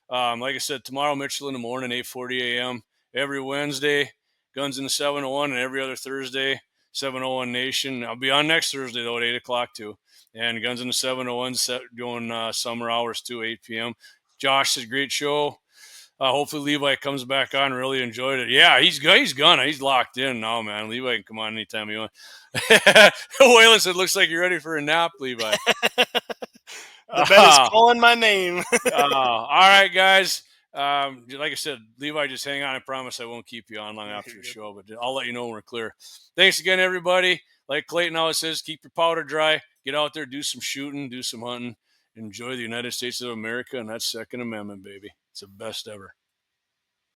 Like I said, tomorrow Mitchell in the morning, 8:40 a.m. Every Wednesday, Guns in the 701, and every other Thursday, 701 Nation. I'll be on next Thursday though at 8 o'clock too. And Guns in the 701 doing summer hours too, 8 p.m. Josh, it's a great show. Hopefully Levi comes back on. Really enjoyed it. Yeah, he's gonna. He's locked in now, man. Levi can come on anytime he wants. Waylon said, "Looks like you're ready for a nap, Levi." The bed is calling my name. All right, guys. Like I said, Levi, just hang on. I promise I won't keep you on long after the show, but I'll let you know when we're clear. Thanks again, everybody. Like Clayton always says, keep your powder dry. Get out there, do some shooting, do some hunting. Enjoy the United States of America and that Second Amendment, baby. It's the best ever.